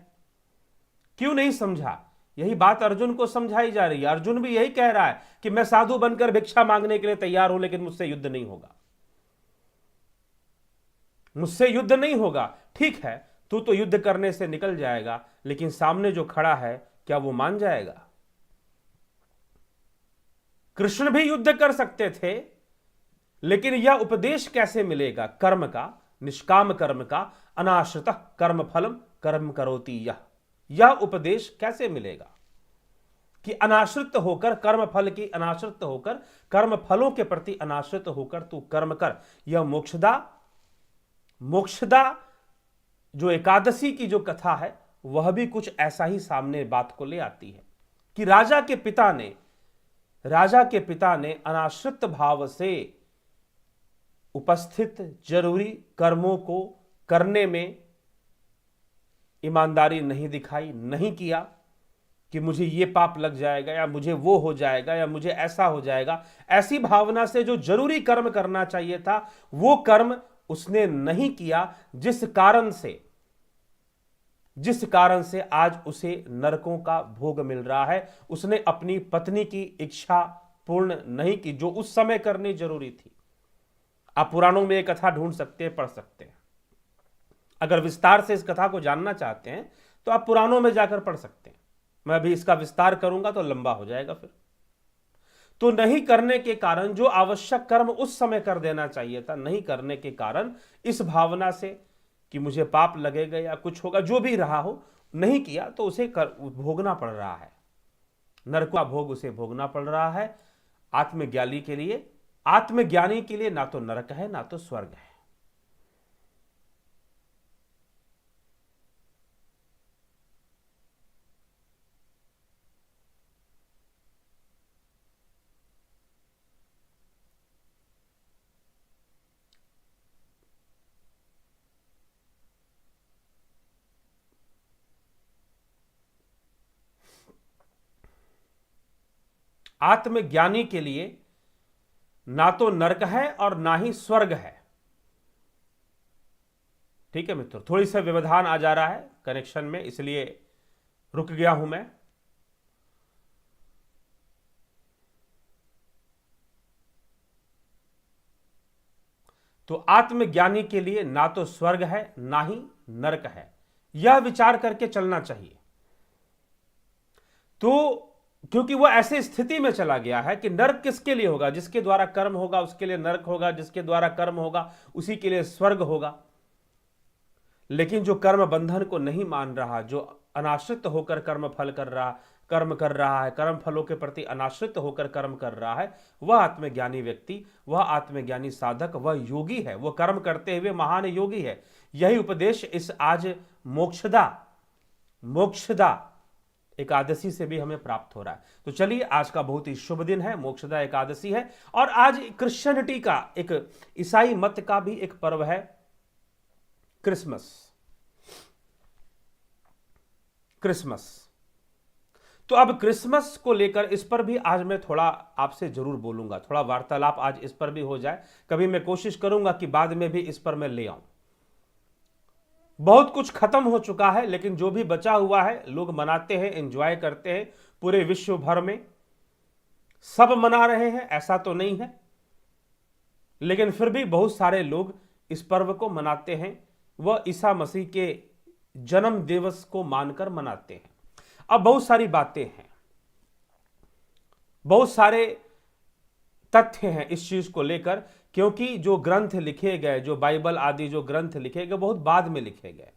क्यों नहीं समझा? यही बात अर्जुन को समझाई जा रही है। अर्जुन भी यही कह रहा है कि मैं साधु बनकर भिक्षा मांगने के लिए तैयार हूं, लेकिन मुझसे युद्ध नहीं होगा, मुझसे युद्ध नहीं होगा। ठीक है, तू तो युद्ध करने से निकल जाएगा, लेकिन सामने जो खड़ा है क्या वो मान जाएगा? कृष्ण भी युद्ध कर सकते थे, लेकिन यह उपदेश कैसे मिलेगा कर्म का, निष्काम कर्म का, अनाश्रित कर्म फलम कर्म करोति यह उपदेश कैसे मिलेगा कि अनाश्रित होकर कर्म फल की, अनाश्रित होकर कर्म फलों के प्रति अनाश्रित होकर तू कर्म कर। यह मोक्षदा जो एकादशी की जो कथा है वह भी कुछ ऐसा ही सामने बात को ले आती है कि राजा के पिता ने अनाश्रित भाव से उपस्थित जरूरी कर्मों को करने में ईमानदारी नहीं दिखाई, नहीं किया कि मुझे ये पाप लग जाएगा या मुझे वो हो जाएगा या मुझे ऐसा हो जाएगा। ऐसी भावना से जो जरूरी कर्म करना चाहिए था वो कर्म उसने नहीं किया, जिस कारण से आज उसे नरकों का भोग मिल रहा है। उसने अपनी पत्नी की इच्छा पूर्ण नहीं की जो उस समय करनी जरूरी थी। आप पुराणों में एक कथा ढूंढ सकते हैं, पढ़ सकते हैं। अगर विस्तार से इस कथा को जानना चाहते हैं तो आप पुराणों में जाकर पढ़ सकते हैं। मैं अभी इसका विस्तार करूंगा तो लंबा हो जाएगा फिर। तो नहीं करने के कारण, जो आवश्यक कर्म उस समय कर देना चाहिए था, नहीं करने के कारण इस भावना से कि मुझे पाप लगेगा या कुछ होगा, जो भी रहा हो, नहीं किया तो उसे भोगना पड़ रहा है। नरक का भोग उसे भोगना पड़ रहा है। आत्मज्ञानी के लिए ना तो नरक है ना तो स्वर्ग है। आत्मज्ञानी के लिए ना तो नरक है और ना ही स्वर्ग है। ठीक है मित्रों, थोड़ी सा व्यवधान आ जा रहा है कनेक्शन में, इसलिए रुक गया हूं मैं। तो आत्मज्ञानी के लिए ना तो स्वर्ग है ना ही नरक है, यह विचार करके चलना चाहिए। तो क्योंकि वह ऐसी स्थिति में चला गया है कि नरक किसके लिए होगा? जिसके द्वारा कर्म होगा उसके लिए नरक होगा, जिसके द्वारा कर्म होगा उसी के लिए स्वर्ग होगा। लेकिन जो कर्म बंधन को नहीं मान रहा, जो अनाश्रित होकर कर्म कर रहा है, कर्म फलों के प्रति अनाश्रित होकर कर्म कर रहा है, वह आत्मज्ञानी व्यक्ति, वह आत्मज्ञानी साधक, वह योगी है, वह कर्म करते हुए महान योगी है। यही उपदेश इस आज मोक्षदा एकादशी से भी हमें प्राप्त हो रहा है। तो चलिए, आज का बहुत ही शुभ दिन है, मोक्षदा एकादशी है, और आज क्रिश्चियनिटी का, एक ईसाई मत का भी एक पर्व है, क्रिसमस। तो अब क्रिसमस को लेकर इस पर भी आज मैं थोड़ा आपसे जरूर बोलूंगा, थोड़ा वार्तालाप आज इस पर भी हो जाए। कभी मैं कोशिश करूंगा कि बाद में भी इस पर मैं ले आऊं। बहुत कुछ खत्म हो चुका है, लेकिन जो भी बचा हुआ है लोग मनाते हैं, एंजॉय करते हैं। पूरे विश्व भर में सब मना रहे हैं ऐसा तो नहीं है, लेकिन फिर भी बहुत सारे लोग इस पर्व को मनाते हैं। वह ईसा मसीह के जन्म दिवस को मानकर मनाते हैं। अब बहुत सारी बातें हैं, बहुत सारे तथ्य हैं इस चीज को लेकर, क्योंकि जो ग्रंथ लिखे गए, जो बाइबल आदि जो ग्रंथ लिखे गए, बहुत बाद में लिखे गए।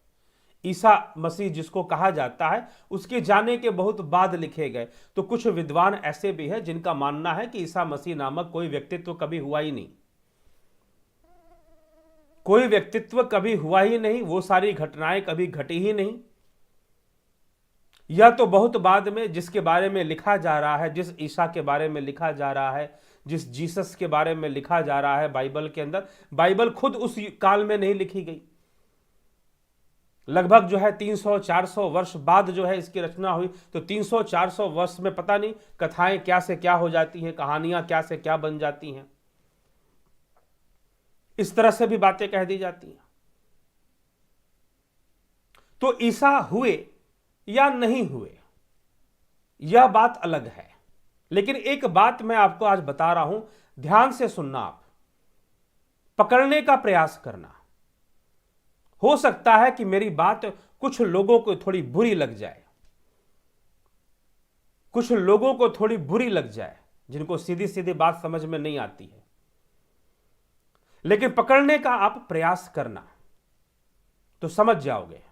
ईसा मसीह जिसको कहा जाता है उसके जाने के बहुत बाद लिखे गए। तो कुछ विद्वान ऐसे भी हैं जिनका मानना है कि ईसा मसीह नामक कोई व्यक्तित्व कभी हुआ ही नहीं, कोई व्यक्तित्व कभी हुआ ही नहीं, वो सारी घटनाएं कभी घटी ही नहीं। यह तो बहुत बाद में जिसके बारे में लिखा जा रहा है, जिस ईसा के बारे में लिखा जा रहा है, जिस जीसस के बारे में लिखा जा रहा है बाइबल के अंदर, बाइबल खुद उस काल में नहीं लिखी गई। लगभग जो है 300-400 वर्ष बाद जो है इसकी रचना हुई। तो 300-400 वर्ष में पता नहीं कथाएं क्या से क्या हो जाती हैं, कहानियां क्या से क्या बन जाती हैं, इस तरह से भी बातें कह दी जाती हैं। तो ईसा हुए या नहीं हुए यह बात अलग है, लेकिन एक बात मैं आपको आज बता रहा हूं, ध्यान से सुनना, आप पकड़ने का प्रयास करना। हो सकता है कि मेरी बात कुछ लोगों को थोड़ी बुरी लग जाए, कुछ लोगों को थोड़ी बुरी लग जाए, जिनको सीधी सीधी बात समझ में नहीं आती है, लेकिन पकड़ने का आप प्रयास करना तो समझ जाओगे।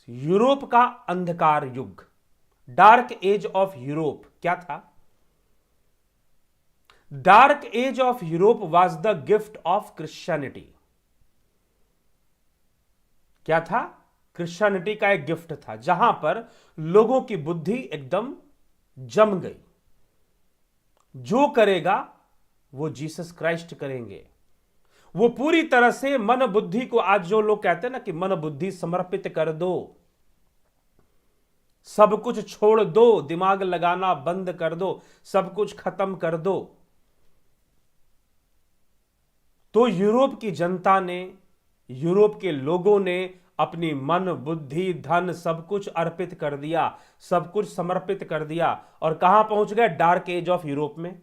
यूरोप का अंधकार युग, डार्क एज ऑफ यूरोप क्या था? Dark age of Europe was the gift of Christianity. क्या था? क्रिश्चियनिटी का एक गिफ्ट था, जहां पर लोगों की बुद्धि एकदम जम गई। जो करेगा वो जीसस क्राइस्ट करेंगे। वो पूरी तरह से मन बुद्धि को, आज जो लोग कहते हैं ना कि मन बुद्धि समर्पित कर दो, सब कुछ छोड़ दो, दिमाग लगाना बंद कर दो, सब कुछ खत्म कर दो। तो यूरोप की जनता ने, यूरोप के लोगों ने अपनी मन बुद्धि धन सब कुछ अर्पित कर दिया, सब कुछ समर्पित कर दिया, और कहां पहुंच गए? डार्क एज ऑफ यूरोप में।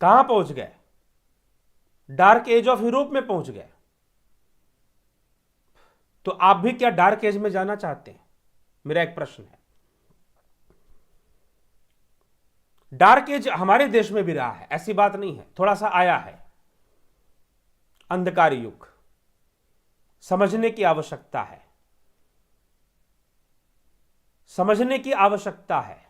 कहां पहुंच गए? डार्क एज ऑफ यूरोप में पहुंच गए। तो आप भी क्या डार्क एज में जाना चाहते हैं? मेरा एक प्रश्न है। डार्क एज हमारे देश में भी रहा है, ऐसी बात नहीं है, थोड़ा सा आया है अंधकार युग, समझने की आवश्यकता है। समझने की आवश्यकता है।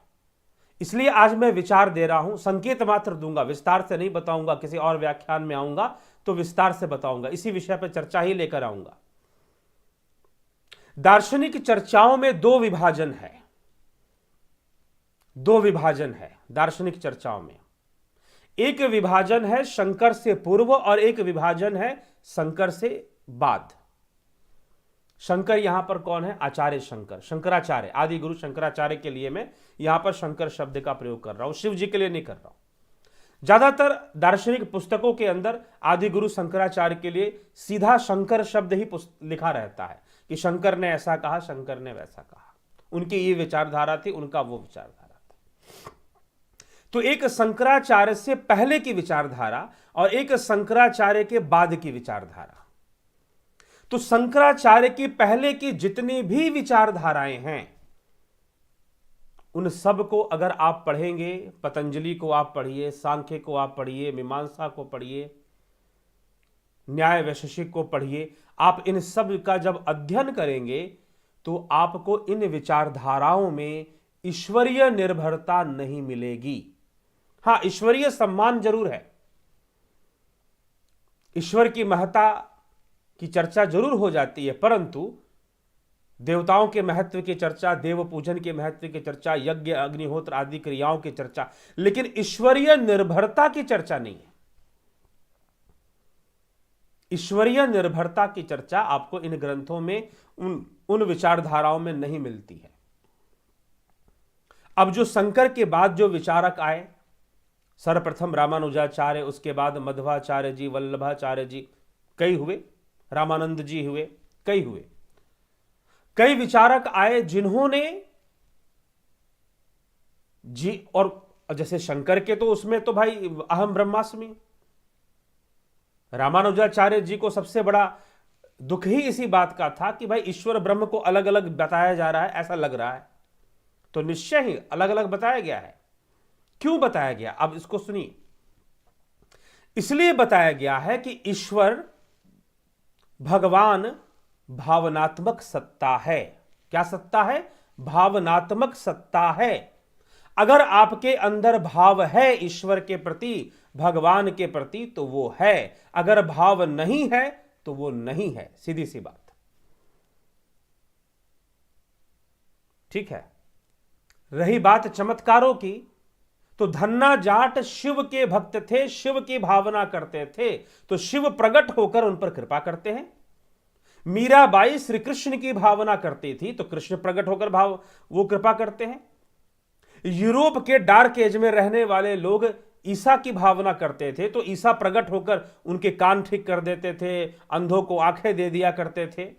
इसलिए आज मैं विचार दे रहा हूं, संकेत मात्र दूंगा, विस्तार से नहीं बताऊंगा। किसी और व्याख्यान में आऊंगा तो विस्तार से बताऊंगा, इसी विषय पर चर्चा ही लेकर आऊंगा। दार्शनिक चर्चाओं में दो विभाजन है, दो विभाजन है दार्शनिक चर्चाओं में। एक विभाजन है शंकर से पूर्व और एक विभाजन है शंकर से बाद। शंकर यहां पर कौन है? आचार्य शंकर, शंकराचार्य, आदि गुरु शंकराचार्य के लिए मैं यहां पर शंकर शब्द का प्रयोग कर रहा हूं, शिव जी के लिए नहीं कर रहा हूं। ज्यादातर दार्शनिक पुस्तकों के अंदर आदि गुरु शंकराचार्य के लिए सीधा शंकर शब्द ही लिखा रहता है कि शंकर ने ऐसा कहा, शंकर ने वैसा कहा, उनकी ये विचारधारा थी, उनका वो विचारधारा थी। तो एक शंकराचार्य से पहले की विचारधारा और एक शंकराचार्य के बाद की विचारधारा। तो शंकराचार्य की पहले की जितनी भी विचारधाराएं हैं उन सब को अगर आप पढ़ेंगे, पतंजलि को आप पढ़िए, सांख्य को आप पढ़िए, मीमांसा को पढ़िए, न्याय वैशेषिक को पढ़िए, आप इन सब का जब अध्ययन करेंगे तो आपको इन विचारधाराओं में ईश्वरीय निर्भरता नहीं मिलेगी। हां, ईश्वरीय सम्मान जरूर है, ईश्वर की महत्ता की चर्चा जरूर हो जाती है, परंतु देवताओं के महत्व की चर्चा, देव पूजन के महत्व की चर्चा, यज्ञ अग्निहोत्र आदि क्रियाओं की चर्चा, लेकिन ईश्वरीय निर्भरता की चर्चा नहीं है। ईश्वरीय निर्भरता की चर्चा आपको इन ग्रंथों में उन विचारधाराओं में नहीं मिलती है। अब जो शंकर के बाद जो विचारक आए, सर्वप्रथम रामानुजाचार्य, उसके बाद मध्वाचार्य जी, वल्लभाचार्य जी, कई हुए, रामानंद जी हुए, कई हुए, कई विचारक आए जिन्होंने जी, और जैसे शंकर के तो उसमें तो भाई अहम ब्रह्मास्मि, रामानुजाचार्य जी को सबसे बड़ा दुख ही इसी बात का था कि भाई ईश्वर ब्रह्म को अलग अलग बताया जा रहा है, ऐसा लग रहा है, तो निश्चय ही अलग अलग बताया गया है। क्यों बताया गया, अब इसको सुनिए। इसलिए बताया गया है कि ईश्वर भगवान भावनात्मक सत्ता है। क्या सत्ता है? भावनात्मक सत्ता है। अगर आपके अंदर भाव है ईश्वर के प्रति, भगवान के प्रति, तो वो है। अगर भाव नहीं है तो वो नहीं है, सीधी सी बात। ठीक है। रही बात चमत्कारों की, तो धन्ना जाट शिव के भक्त थे, शिव की भावना करते थे, तो शिव प्रकट होकर उन पर कृपा करते हैं। मीराबाई श्री कृष्ण की भावना करती थी, तो कृष्ण प्रकट होकर वो कृपा करते हैं। यूरोप के डार्क एज में रहने वाले लोग ईसा की भावना करते थे, तो ईसा प्रकट होकर उनके कान ठीक कर देते थे, अंधों को आंखें दे दिया करते थे।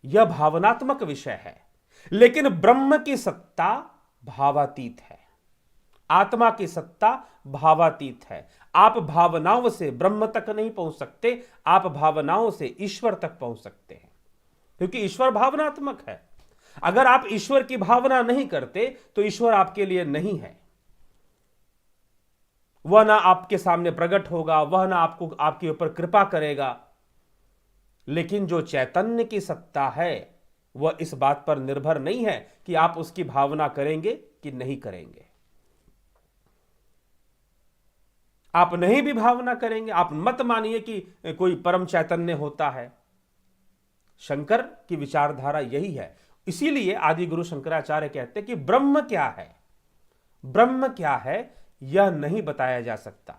यह भावनात्मक विषय है, लेकिन ब्रह्म की सत्ता भावातीत है, आत्मा की सत्ता भावातीत है। आप भावनाओं से ब्रह्म तक नहीं पहुंच सकते, आप भावनाओं से ईश्वर तक पहुंच सकते हैं, क्योंकि ईश्वर भावनात्मक है। अगर आप ईश्वर की भावना नहीं करते तो ईश्वर आपके लिए नहीं है। वह ना आपके सामने प्रकट होगा, वह ना आपको आपके ऊपर कृपा करेगा। लेकिन जो चैतन्य की सत्ता है वह इस बात पर निर्भर नहीं है कि आप उसकी भावना करेंगे कि नहीं करेंगे। आप नहीं भी भावना करेंगे, आप मत मानिए कि कोई परम चैतन्य होता है। शंकर की विचारधारा यही है। इसीलिए आदि गुरु शंकराचार्य कहते हैं कि ब्रह्म क्या है, ब्रह्म क्या है यह नहीं बताया जा सकता।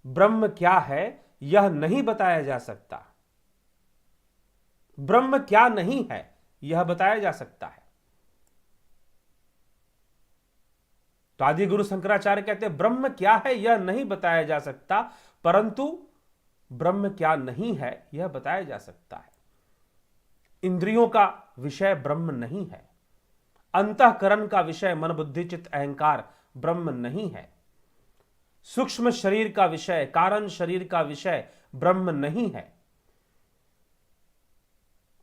ब्रह्म क्या है यह नहीं बताया जा सकता। ब्रह्म क्या नहीं है यह बताया जा सकता है। तो आदि गुरु शंकराचार्य कहते हैं ब्रह्म क्या है यह नहीं बताया जा सकता, परंतु ब्रह्म क्या नहीं है यह बताया जा सकता है। इंद्रियों का विषय ब्रह्म नहीं है, अंतःकरण का विषय मन बुद्धि चित्त अहंकार ब्रह्म नहीं है, सूक्ष्म शरीर का विषय, कारण शरीर का विषय ब्रह्म नहीं है।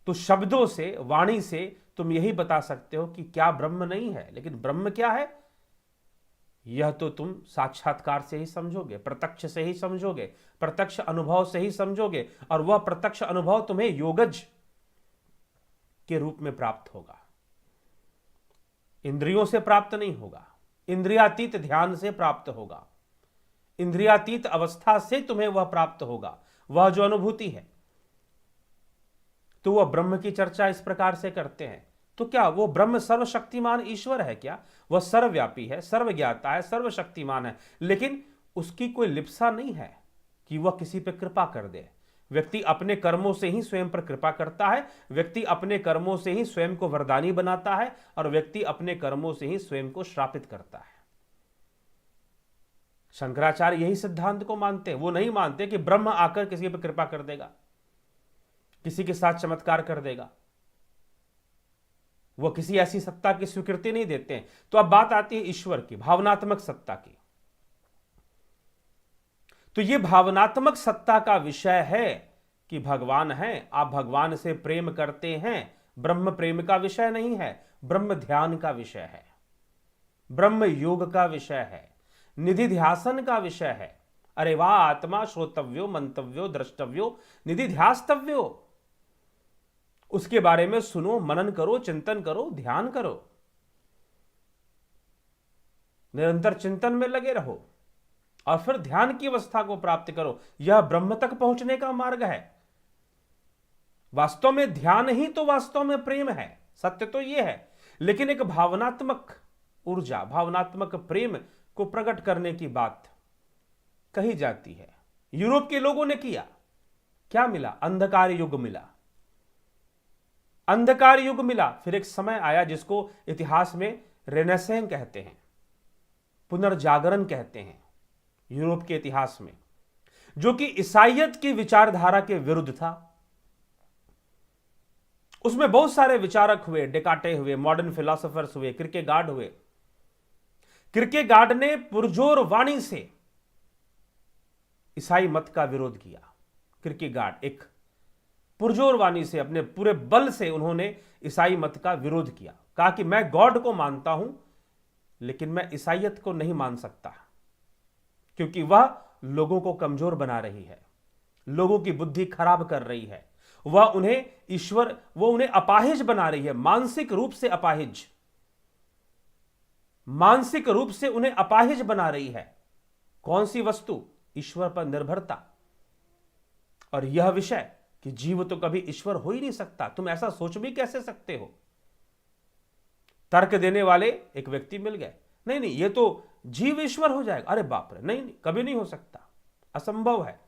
तो शब्दों से, वाणी से तुम यही बता सकते हो कि क्या ब्रह्म नहीं है, लेकिन ब्रह्म क्या है यह तो तुम साक्षात्कार से ही समझोगे, प्रत्यक्ष से ही समझोगे, प्रत्यक्ष अनुभव से ही समझोगे। और वह प्रत्यक्ष अनुभव तुम्हें योगज के रूप में प्राप्त होगा, इंद्रियों से प्राप्त नहीं होगा, इंद्रियातीत ध्यान से प्राप्त होगा, इंद्रियातीत अवस्था से तुम्हें वह प्राप्त होगा, वह जो अनुभूति है। तो वह ब्रह्म की चर्चा इस प्रकार से करते हैं। तो क्या वो ब्रह्म सर्वशक्तिमान ईश्वर है क्या? वह सर्वव्यापी है, सर्वज्ञाता है, सर्वशक्तिमान है, लेकिन उसकी कोई लिप्सा नहीं है कि वह किसी पर कृपा कर दे। व्यक्ति अपने कर्मों से ही स्वयं पर कृपा करता है, व्यक्ति अपने कर्मों से ही स्वयं को वरदानी बनाता है, और व्यक्ति अपने कर्मों से ही स्वयं को श्रापित करता है। शंकराचार्य यही सिद्धांत को मानते हैं। वो नहीं मानते कि ब्रह्म आकर किसी पर कृपा कर देगा, किसी के साथ चमत्कार कर देगा। वो किसी ऐसी सत्ता की स्वीकृति नहीं देते हैं। तो अब बात आती है ईश्वर की, भावनात्मक सत्ता की। तो ये भावनात्मक सत्ता का विषय है कि भगवान है, आप भगवान से प्रेम करते हैं। ब्रह्म प्रेम का विषय नहीं है, ब्रह्म ध्यान का विषय है, ब्रह्म योग का विषय है, निधि ध्यासन का विषय है। अरे वाह, आत्मा श्रोतव्यो, मंतव्यो, द्रष्टव्यो, निधि ध्यास्तव्यो। उसके बारे में सुनो, मनन करो, चिंतन करो, ध्यान करो, निरंतर चिंतन में लगे रहो और फिर ध्यान की अवस्था को प्राप्त करो। यह ब्रह्म तक पहुंचने का मार्ग है। वास्तव में ध्यान ही तो वास्तव में प्रेम है, सत्य तो यह है। लेकिन एक भावनात्मक ऊर्जा, भावनात्मक प्रेम को प्रकट करने की बात कही जाती है। यूरोप के लोगों ने किया, क्या मिला? अंधकार युग मिला, अंधकार युग मिला। फिर एक समय आया जिसको इतिहास में रेनेसेंस कहते हैं, पुनर्जागरण कहते हैं यूरोप के इतिहास में, जो कि ईसाइयत की विचारधारा के विरुद्ध था। उसमें बहुत सारे विचारक हुए, डेकार्टे हुए, मॉडर्न फिलोसोफर्स हुए, किरकेगार्ड हुए। किरकेगार्ड ने पुरजोर वाणी से ईसाई मत का विरोध किया। किरकेगार्ड एक पुरजोर वाणी से, अपने पूरे बल से उन्होंने ईसाई मत का विरोध किया। कहा कि मैं गॉड को मानता हूं, लेकिन मैं ईसाइयत को नहीं मान सकता, क्योंकि वह लोगों को कमजोर बना रही है, लोगों की बुद्धि खराब कर रही है, वह उन्हें अपाहिज बना रही है, मानसिक रूप से अपाहिज, मानसिक रूप से उन्हें अपाहिज बना रही है। कौन सी वस्तु? ईश्वर पर निर्भरता। और यह विषय कि जीव तो कभी ईश्वर हो ही नहीं सकता, तुम ऐसा सोच भी कैसे सकते हो? तर्क देने वाले एक व्यक्ति मिल गए, नहीं नहीं, ये तो जीव ईश्वर हो जाएगा। अरे बाप रे, नहीं नहीं, कभी नहीं हो सकता, असंभव है,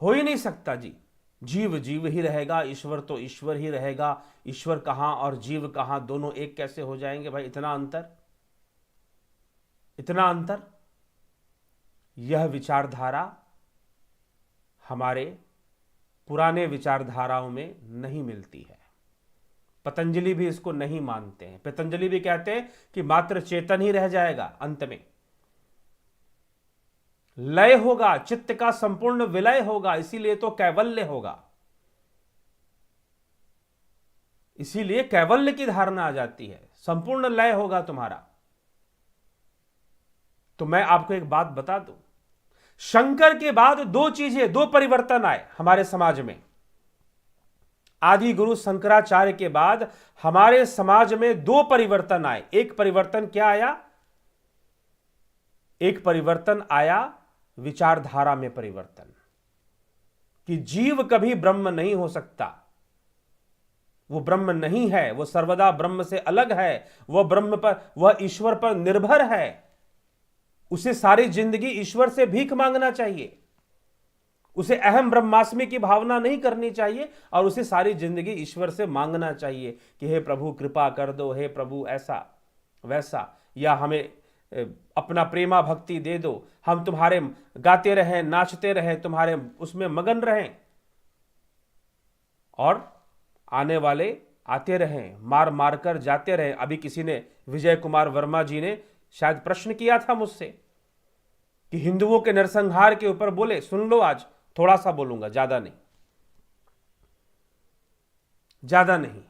हो ही नहीं सकता जी। जीव जीव ही रहेगा, ईश्वर तो ईश्वर ही रहेगा। ईश्वर कहां और जीव कहां, दोनों एक कैसे हो जाएंगे भाई? इतना अंतर, इतना अंतर। यह विचारधारा हमारे पुराने विचारधाराओं में नहीं मिलती है। पतंजलि भी इसको नहीं मानते हैं। पतंजलि भी कहते हैं कि मात्र चेतन ही रह जाएगा, अंत में लय होगा, चित्त का संपूर्ण विलय होगा, इसीलिए तो कैवल्य होगा, इसीलिए कैवल्य की धारणा आ जाती है, संपूर्ण लय होगा तुम्हारा। तो मैं आपको एक बात बता दूं, शंकर के बाद दो चीजें, दो परिवर्तन आए हमारे समाज में। आदि गुरु शंकराचार्य के बाद हमारे समाज में दो परिवर्तन आए। एक परिवर्तन क्या आया? एक परिवर्तन आया विचारधारा में परिवर्तन, कि जीव कभी ब्रह्म नहीं हो सकता, वो ब्रह्म नहीं है, वो सर्वदा ब्रह्म से अलग है, वह ब्रह्म पर, वह ईश्वर पर निर्भर है। उसे सारी जिंदगी ईश्वर से भीख मांगना चाहिए, उसे अहम ब्रह्मास्मि की भावना नहीं करनी चाहिए, और उसे सारी जिंदगी ईश्वर से मांगना चाहिए कि हे प्रभु कृपा कर दो, हे प्रभु ऐसा वैसा, या हमें अपना प्रेमा भक्ति दे दो, हम तुम्हारे गाते रहें, नाचते रहें, तुम्हारे उसमें मगन रहें, और आने वाले आते रहें, मार मार कर जाते रहें। अभी किसी ने, विजय कुमार वर्मा जी ने शायद प्रश्न किया था मुझसे कि हिंदुओं के नरसंहार के ऊपर बोले। सुन लो, आज थोड़ा सा बोलूंगा, ज्यादा नहीं, ज्यादा नहीं,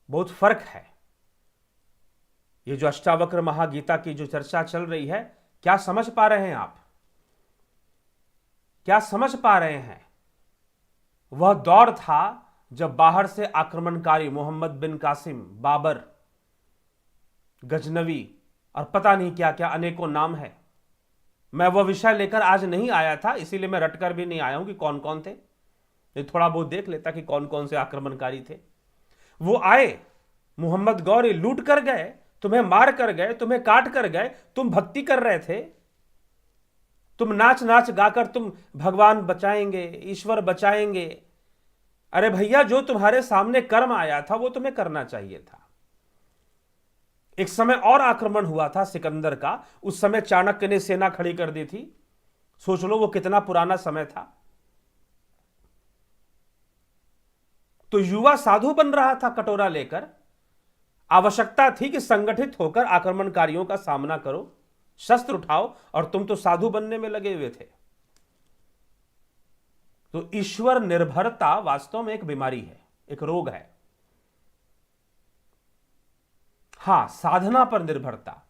बहुत फर्क है। ये जो अष्टावक्र महागीता की जो चर्चा चल रही है, क्या समझ पा रहे हैं आप? क्या समझ पा रहे हैं? वह दौर था जब बाहर से आक्रमणकारी मोहम्मद बिन कासिम, बाबर, गजनवी और पता नहीं क्या क्या अनेकों नाम है। मैं वह विषय लेकर आज नहीं आया था, इसीलिए मैं रटकर भी नहीं आया हूं कि कौन कौन थे। ये थोड़ा बहुत देख लेता कि कौन कौन से आक्रमणकारी थे। वो आए, मोहम्मद गौरी लूट कर गए, तुम्हें मार कर गए, तुम्हें काट कर गए, तुम भक्ति कर रहे थे, तुम नाच नाच गाकर तुम भगवान बचाएंगे, ईश्वर बचाएंगे। अरे भैया, जो तुम्हारे सामने कर्म आया था वो तुम्हें करना चाहिए था। एक समय और आक्रमण हुआ था सिकंदर का, उस समय चाणक्य ने सेना खड़ी कर दी थी। सोच लो वो कितना पुराना समय था। तो युवा साधु बन रहा था कटोरा लेकर। आवश्यकता थी कि संगठित होकर आक्रमणकारियों का सामना करो, शस्त्र उठाओ, और तुम तो साधु बनने में लगे हुए थे। तो ईश्वर निर्भरता वास्तव में एक बीमारी है, एक रोग है। हां, साधना पर निर्भरता,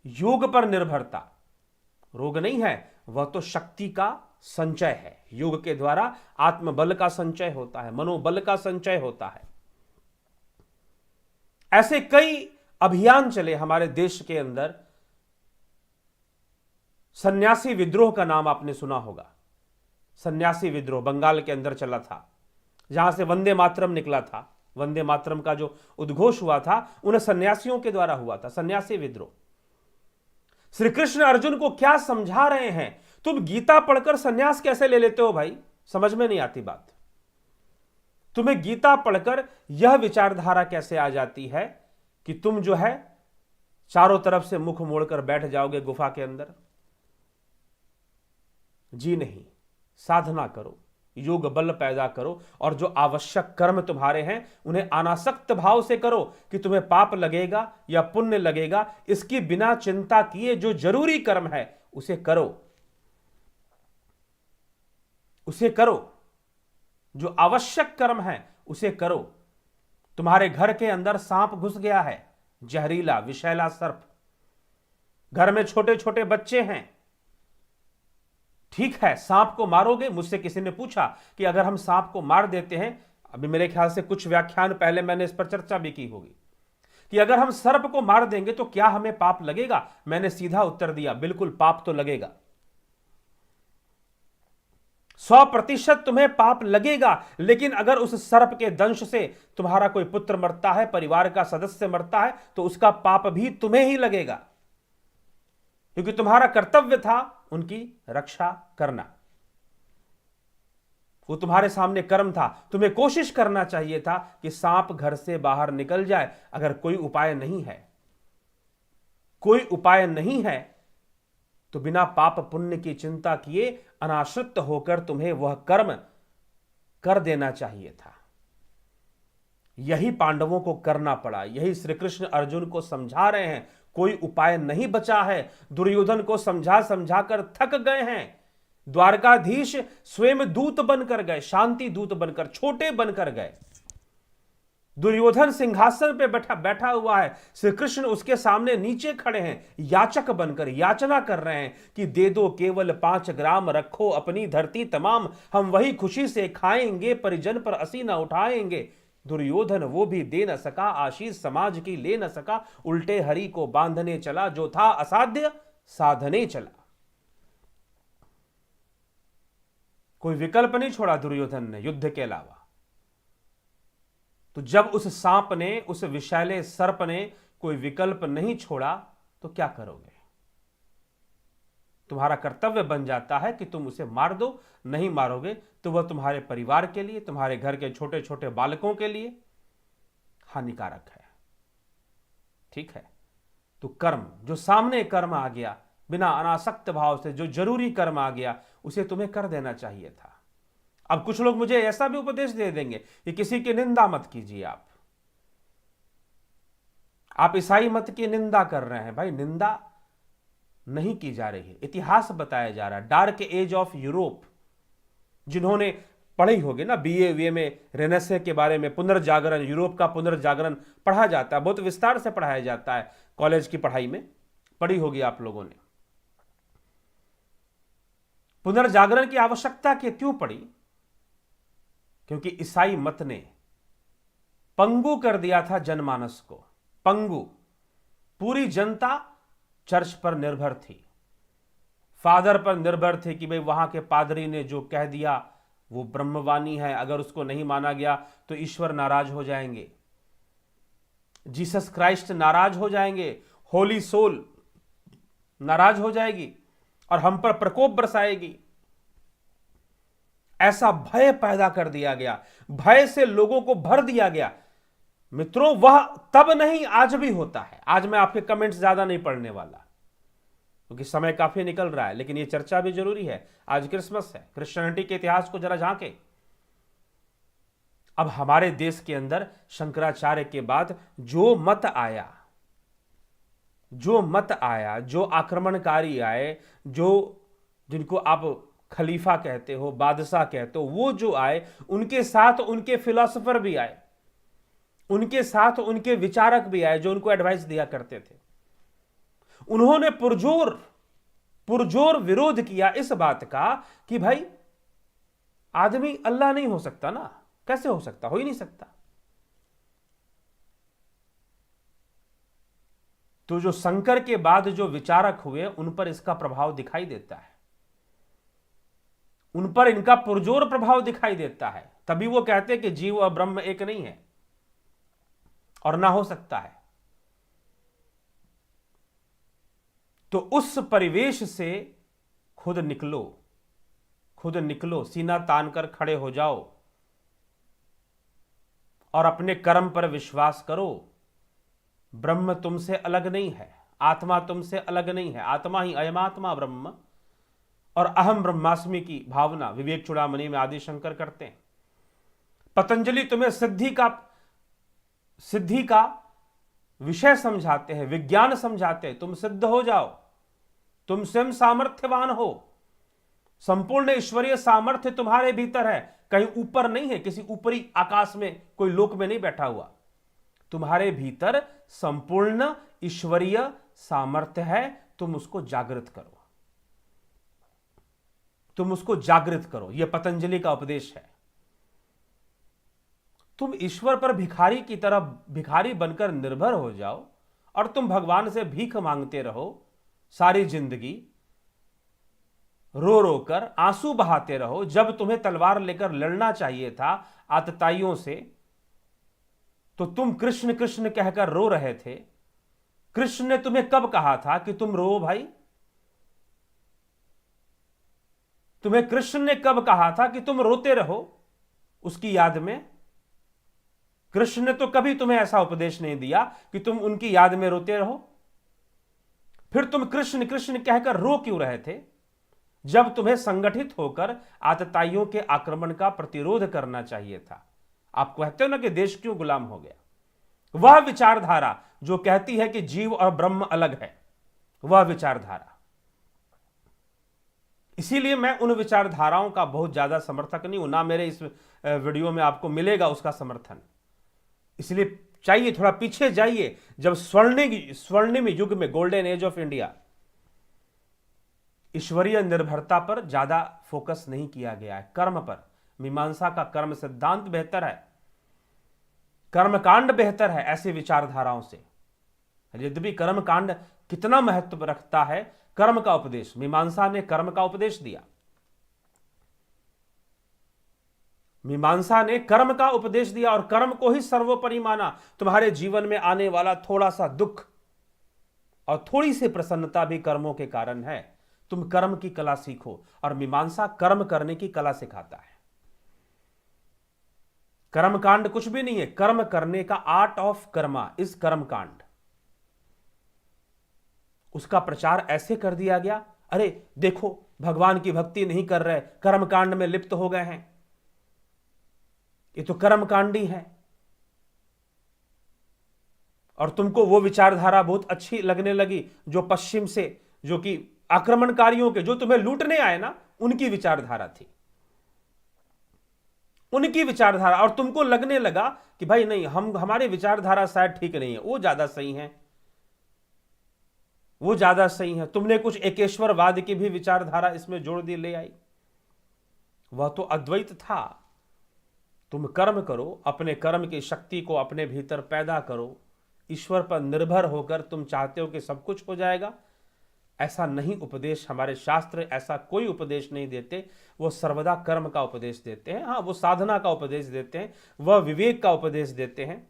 योग पर निर्भरता रोग नहीं है, वह तो शक्ति का संचय है। योग के द्वारा आत्मबल का संचय होता है, मनोबल का संचय होता है। ऐसे कई अभियान चले हमारे देश के अंदर। सन्यासी विद्रोह का नाम आपने सुना होगा। सन्यासी विद्रोह बंगाल के अंदर चला था, जहां से वंदे मातरम निकला था। वंदे मातरम का जो उद्घोष हुआ था उन सन्यासियों के द्वारा हुआ था, सन्यासी विद्रोह। श्री कृष्ण अर्जुन को क्या समझा रहे हैं? तुम गीता पढ़कर सन्यास कैसे ले लेते हो भाई? समझ में नहीं आती बात। तुम्हें गीता पढ़कर यह विचारधारा कैसे आ जाती है कि तुम जो है चारों तरफ से मुख मोड़कर बैठ जाओगे गुफा के अंदर? जी नहीं, साधना करो, योग बल पैदा करो, और जो आवश्यक कर्म तुम्हारे हैं उन्हें अनासक्त भाव से करो कि तुम्हें पाप लगेगा या पुण्य लगेगा, इसकी बिना चिंता किए जो जरूरी कर्म है उसे करो, उसे करो। जो आवश्यक कर्म है उसे करो। तुम्हारे घर के अंदर सांप घुस गया है, जहरीला विषैला सर्प। घर में छोटे छोटे बच्चे हैं, ठीक है, सांप को मारोगे? मुझसे किसी ने पूछा कि अगर हम सांप को मार देते हैं, अभी मेरे ख्याल से कुछ व्याख्यान पहले मैंने इस पर चर्चा भी की होगी, कि अगर हम सर्प को मार देंगे तो क्या हमें पाप लगेगा? मैंने सीधा उत्तर दिया, बिल्कुल पाप तो लगेगा। 100% तुम्हें पाप लगेगा। लेकिन अगर उस सर्प के दंश से तुम्हारा कोई पुत्र मरता है, परिवार का सदस्य मरता है, तो उसका पाप भी तुम्हें ही लगेगा, क्योंकि तुम्हारा कर्तव्य था उनकी रक्षा करना। वो तुम्हारे सामने कर्म था। तुम्हें कोशिश करना चाहिए था कि सांप घर से बाहर निकल जाए। अगर कोई उपाय नहीं है, कोई उपाय नहीं है, तो बिना पाप पुण्य की चिंता किए अनाश्रित होकर तुम्हें वह कर्म कर देना चाहिए था। यही पांडवों को करना पड़ा। यही श्री कृष्ण अर्जुन को समझा रहे हैं। कोई उपाय नहीं बचा है। दुर्योधन को समझा समझा कर थक गए हैं। द्वारकाधीश स्वयं दूत बनकर गए, शांति दूत बनकर, छोटे बनकर गए। दुर्योधन सिंहासन पे बैठा हुआ है, श्री कृष्ण उसके सामने नीचे खड़े हैं, याचक बनकर याचना कर रहे हैं कि दे दो केवल 5 ग्राम, रखो अपनी धरती तमाम, हम वही खुशी से खाएंगे, परिजन पर असी न उठाएंगे। दुर्योधन वो भी दे न सका, आशीष समाज की ले न सका, उल्टे हरि को बांधने चला, जो था असाध्य साधने चला। कोई विकल्प नहीं छोड़ा दुर्योधन ने युद्ध के अलावा। तो जब उस सांप ने, उस विषैले सर्प ने कोई विकल्प नहीं छोड़ा, तो क्या करोगे? तुम्हारा कर्तव्य बन जाता है कि तुम उसे मार दो। नहीं मारोगे तो वह तुम्हारे परिवार के लिए, तुम्हारे घर के छोटे छोटे बालकों के लिए हानिकारक है। ठीक है, तो कर्म, जो सामने कर्म आ गया, बिना अनासक्त भाव से जो जरूरी कर्म आ गया, उसे तुम्हें कर देना चाहिए था। अब कुछ लोग मुझे ऐसा भी उपदेश दे देंगे कि किसी की निंदा मत कीजिए। आप ईसाई मत की निंदा कर रहे हैं। भाई, निंदा नहीं की जा रही है, इतिहास बताया जा रहा है। डार्क एज ऑफ यूरोप, जिन्होंने पढ़ी होगी ना बीए में, रेनेसे के बारे में, पुनर्जागरण, यूरोप का पुनर्जागरण पढ़ा जाता है, बहुत विस्तार से पढ़ाया जाता है कॉलेज की पढ़ाई में, पढ़ी होगी आप लोगों ने। पुनर्जागरण की आवश्यकता क्यों पड़ी? क्योंकि ईसाई मत ने पंगु कर दिया था जनमानस को। पंगु, पूरी जनता चर्च पर निर्भर थी, फादर पर निर्भर थे कि भाई वहां के पादरी ने जो कह दिया वो ब्रह्मवाणी है, अगर उसको नहीं माना गया तो ईश्वर नाराज हो जाएंगे, जीसस क्राइस्ट नाराज हो जाएंगे, होली सोल नाराज हो जाएगी और हम पर प्रकोप बरसाएगी। ऐसा भय पैदा कर दिया गया, भय से लोगों को भर दिया गया। मित्रों, वह तब नहीं, आज भी होता है। आज मैं आपके कमेंट्स ज्यादा नहीं पढ़ने वाला क्योंकि समय काफी निकल रहा है, लेकिन यह चर्चा भी जरूरी है। आज क्रिसमस है, क्रिश्चियनिटी के इतिहास को जरा झांके। अब हमारे देश के अंदर शंकराचार्य के बाद जो मत आया, जो आक्रमणकारी आए, जिनको आप खलीफा कहते हो, बादशाह कहते हो, वो जो आए, उनके साथ उनके फिलोसोफर भी आए, उनके साथ उनके विचारक भी आए जो उनको एडवाइस दिया करते थे। उन्होंने पुरजोर विरोध किया इस बात का कि भाई आदमी अल्लाह नहीं हो सकता ना, कैसे हो सकता, हो ही नहीं सकता। तो जो शंकर के बाद जो विचारक हुए उन पर इसका प्रभाव दिखाई देता है, उन पर इनका पुरजोर प्रभाव दिखाई देता है। तभी वो कहते हैं कि जीव और ब्रह्म एक नहीं है और ना हो सकता है। तो उस परिवेश से खुद निकलो, सीना तान कर खड़े हो जाओ और अपने कर्म पर विश्वास करो। ब्रह्म तुमसे अलग नहीं है, आत्मा तुमसे अलग नहीं है, आत्मा ही अयमात्मा ब्रह्म और अहम ब्रह्मास्मि की भावना विवेक चूड़ामणि में आदि शंकर करते हैं। पतंजलि तुम्हें सिद्धि का विषय समझाते हैं, विज्ञान समझाते हैं। तुम सिद्ध हो जाओ, तुम स्वयं सामर्थ्यवान हो, संपूर्ण ईश्वरीय सामर्थ्य तुम्हारे भीतर है, कहीं ऊपर नहीं है, किसी ऊपरी आकाश में कोई लोक में नहीं बैठा हुआ। तुम्हारे भीतर संपूर्ण ईश्वरीय सामर्थ्य है, तुम उसको जागृत करो, यह पतंजलि का उपदेश है। तुम ईश्वर पर भिखारी बनकर निर्भर हो जाओ और तुम भगवान से भीख मांगते रहो सारी जिंदगी, रो रो कर आंसू बहाते रहो। जब तुम्हें तलवार लेकर लड़ना चाहिए था आतताइयों से, तो तुम कृष्ण कृष्ण कहकर रो रहे थे। कृष्ण ने तुम्हें कब कहा था कि तुम रो भाई? तुम्हें कृष्ण ने कब कहा था कि तुम रोते रहो उसकी याद में? कृष्ण ने तो कभी तुम्हें ऐसा उपदेश नहीं दिया कि तुम उनकी याद में रोते रहो। फिर तुम कृष्ण कृष्ण कहकर रो क्यों रहे थे जब तुम्हें संगठित होकर आतताइयों के आक्रमण का प्रतिरोध करना चाहिए था? आप कहते हो ना कि देश क्यों गुलाम हो गया? वह विचारधारा जो कहती है कि जीव और ब्रह्म अलग है, वह विचारधारा। इसीलिए मैं उन विचारधाराओं का बहुत ज्यादा समर्थक नहीं हूं, ना मेरे इस वीडियो में आपको मिलेगा उसका समर्थन। इसलिए चाहिए थोड़ा पीछे जाइए, जब स्वर्णिम युग में, गोल्डन एज ऑफ इंडिया, ईश्वरीय निर्भरता पर ज्यादा फोकस नहीं किया गया है, कर्म पर। मीमांसा का कर्म सिद्धांत बेहतर है, कर्मकांड बेहतर है ऐसी विचारधाराओं से। यद्यपि कर्मकांड कितना महत्व रखता है, कर्म का उपदेश, मीमांसा ने कर्म का उपदेश दिया। मीमांसा ने कर्म का उपदेश दिया और कर्म को ही सर्वोपरि माना। तुम्हारे जीवन में आने वाला थोड़ा सा दुख और थोड़ी सी प्रसन्नता भी कर्मों के कारण है। तुम कर्म की कला सीखो, और मीमांसा कर्म करने की कला सिखाता है। कर्मकांड कुछ भी नहीं है, कर्म करने का आर्ट ऑफ कर्मा इस कर्मकांड। उसका प्रचार ऐसे कर दिया गया, अरे देखो भगवान की भक्ति नहीं कर रहे, कर्मकांड में लिप्त हो गए हैं, ये तो कर्मकांडी है। और तुमको वो विचारधारा बहुत अच्छी लगने लगी जो पश्चिम से, जो कि आक्रमणकारियों के, जो तुम्हें लूटने आए ना, उनकी विचारधारा थी, उनकी विचारधारा। और तुमको लगने लगा कि भाई नहीं, हमारी विचारधारा शायद ठीक नहीं है, वो ज्यादा सही है, वो ज्यादा सही है। तुमने कुछ एकेश्वरवाद की भी विचारधारा इसमें जोड़ दी, ले आई। वह तो अद्वैत था, तुम कर्म करो, अपने कर्म की शक्ति को अपने भीतर पैदा करो, ईश्वर पर निर्भर होकर तुम चाहते हो कि सब कुछ हो जाएगा। ऐसा नहीं उपदेश हमारे शास्त्र, ऐसा कोई उपदेश नहीं देते। वो सर्वदा कर्म का उपदेश देते हैं। हाँ, वो साधना का उपदेश देते हैं, वह विवेक का उपदेश देते हैं,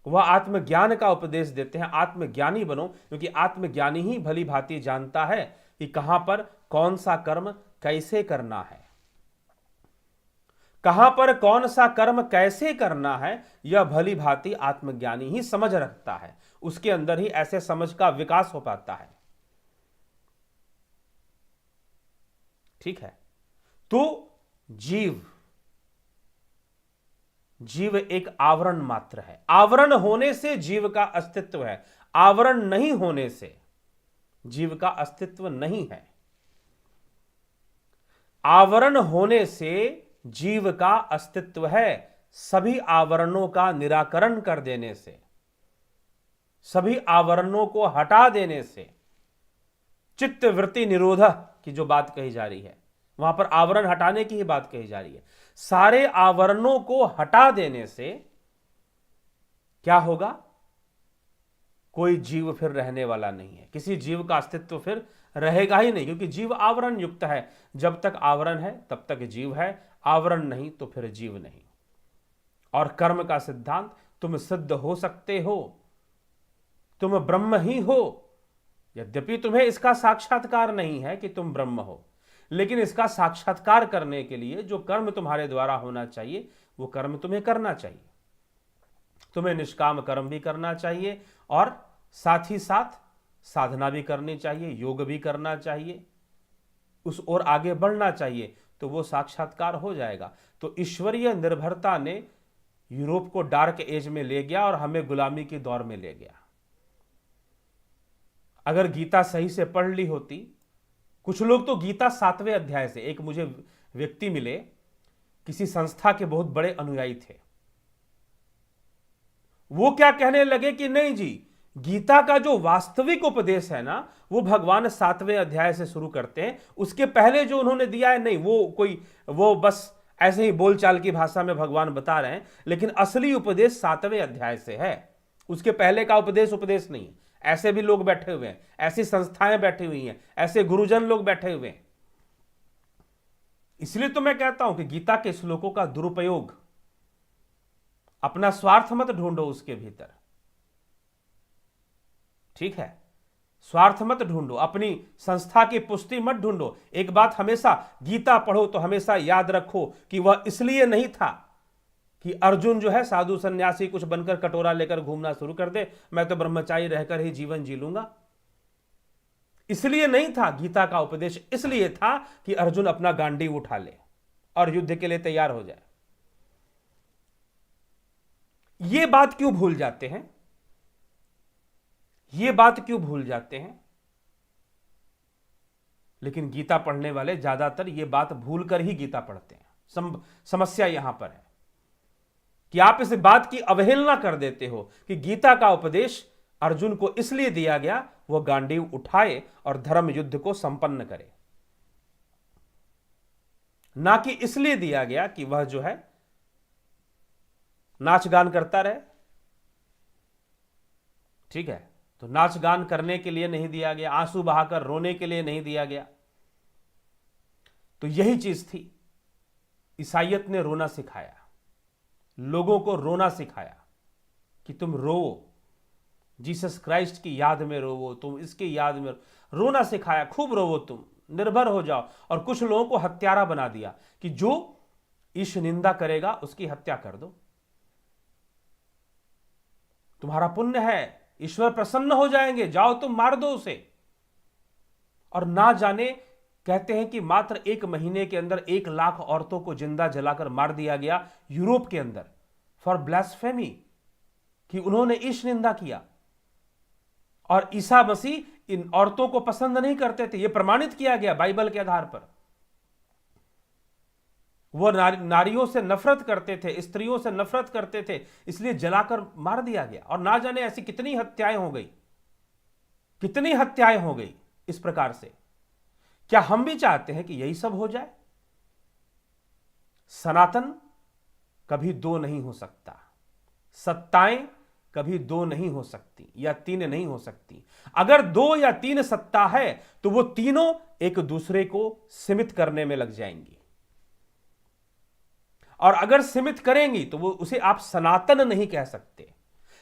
वह आत्मज्ञान का उपदेश देते हैं। आत्मज्ञानी बनो, क्योंकि आत्मज्ञानी ही भली भांति जानता है कि कहां पर कौन सा कर्म कैसे करना है, कहां पर कौन सा कर्म कैसे करना है। यह भली भांति आत्मज्ञानी ही समझ रखता है। उसके अंदर ही ऐसे समझ का विकास हो पाता है। ठीक है। तो जीव एक आवरण मात्र है। आवरण होने से जीव का अस्तित्व है, आवरण नहीं होने से जीव का अस्तित्व नहीं है। आवरण होने से जीव का अस्तित्व है। सभी आवरणों का निराकरण कर देने से, सभी आवरणों को हटा देने से, चित्त वृत्ति निरोध की जो बात कही जा रही है, वहां पर आवरण हटाने की ही बात कही जा रही है। सारे आवरणों को हटा देने से क्या होगा? कोई जीव फिर रहने वाला नहीं है, किसी जीव का अस्तित्व फिर रहेगा ही नहीं, क्योंकि जीव आवरण युक्त है। जब तक आवरण है तब तक जीव है, आवरण नहीं तो फिर जीव नहीं। और कर्म का सिद्धांत, तुम सिद्ध हो सकते हो, तुम ब्रह्म ही हो। यद्यपि तुम्हें इसका साक्षात्कार नहीं है कि तुम ब्रह्म हो, लेकिन इसका साक्षात्कार करने के लिए जो कर्म तुम्हारे द्वारा होना चाहिए वो कर्म तुम्हें करना चाहिए। तुम्हें निष्काम कर्म भी करना चाहिए और साथ ही साथ साधना भी करनी चाहिए, योग भी करना चाहिए, उस ओर आगे बढ़ना चाहिए, तो वो साक्षात्कार हो जाएगा। तो ईश्वरीय निर्भरता ने यूरोप को डार्क एज में ले गया और हमें गुलामी के दौर में ले गया। अगर गीता सही से पढ़ ली होती, कुछ लोग तो गीता 7वें अध्याय से, एक मुझे व्यक्ति मिले, किसी संस्था के बहुत बड़े अनुयायी थे, वो क्या कहने लगे कि नहीं जी, गीता का जो वास्तविक उपदेश है ना, वो भगवान 7वें अध्याय से शुरू करते हैं। उसके पहले जो उन्होंने दिया है, नहीं, वो बस ऐसे ही बोलचाल की भाषा में भगवान बता रहे हैं, लेकिन असली उपदेश 7वें अध्याय से है। उसके पहले का उपदेश नहीं है। ऐसे भी लोग बैठे हुए हैं, ऐसी संस्थाएं बैठी हुई हैं, ऐसे गुरुजन लोग बैठे हुए हैं। इसलिए तो मैं कहता हूं कि गीता के श्लोकों का दुरुपयोग, अपना स्वार्थ मत ढूंढो उसके भीतर। ठीक है, स्वार्थ मत ढूंढो, अपनी संस्था की पुष्टि मत ढूंढो। एक बात हमेशा, गीता पढ़ो तो हमेशा याद रखो कि वह इसलिए नहीं था कि अर्जुन जो है साधु सन्यासी कुछ बनकर कटोरा लेकर घूमना शुरू कर दे, मैं तो ब्रह्मचारी रहकर ही जीवन जी लूंगा। इसलिए नहीं था गीता का उपदेश, इसलिए था कि अर्जुन अपना गांडीव उठा ले और युद्ध के लिए तैयार हो जाए। ये बात क्यों भूल जाते हैं? ये बात क्यों भूल जाते हैं? लेकिन गीता पढ़ने वाले ज्यादातर ये बात भूलकर ही गीता पढ़ते हैं। समस्या यहां पर है कि आप इस बात की अवहेलना कर देते हो कि गीता का उपदेश अर्जुन को इसलिए दिया गया वह गांडीव उठाए और धर्म युद्ध को संपन्न करे, ना कि इसलिए दिया गया कि वह जो है नाच गान करता रहे। ठीक है, तो नाच गान करने के लिए नहीं दिया गया, आंसू बहाकर रोने के लिए नहीं दिया गया। तो यही चीज थी, ईसाइयत ने रोना सिखाया, लोगों को रोना सिखाया कि तुम रोवो, जीसस क्राइस्ट की याद में रोवो, तुम इसकी याद में रोना सिखाया, खूब रोवो, तुम निर्भर हो जाओ। और कुछ लोगों को हत्यारा बना दिया कि जो ईश निंदा करेगा उसकी हत्या कर दो, तुम्हारा पुण्य है, ईश्वर प्रसन्न हो जाएंगे, जाओ तुम मार दो उसे। और ना जाने कहते हैं कि मात्र 1 महीने के अंदर 1 लाख औरतों को जिंदा जलाकर मार दिया गया यूरोप के अंदर फॉर ब्लास्फेमी, कि उन्होंने ईश निंदा किया। और ईसा मसीह इन औरतों को पसंद नहीं करते थे, यह प्रमाणित किया गया बाइबल के आधार पर। वो नारियों से नफरत करते थे, स्त्रियों से नफरत करते थे, इसलिए जलाकर मार दिया गया। और ना जाने ऐसी कितनी हत्याएं हो गई, कितनी हत्याएं हो गई इस प्रकार से। क्या हम भी चाहते हैं कि यही सब हो जाए? सनातन कभी दो नहीं हो सकता, सत्ताएं कभी दो नहीं हो सकती या तीन नहीं हो सकती। अगर दो या तीन सत्ता है तो वो तीनों एक दूसरे को सीमित करने में लग जाएंगी, और अगर सीमित करेंगी तो वो उसे आप सनातन नहीं कह सकते।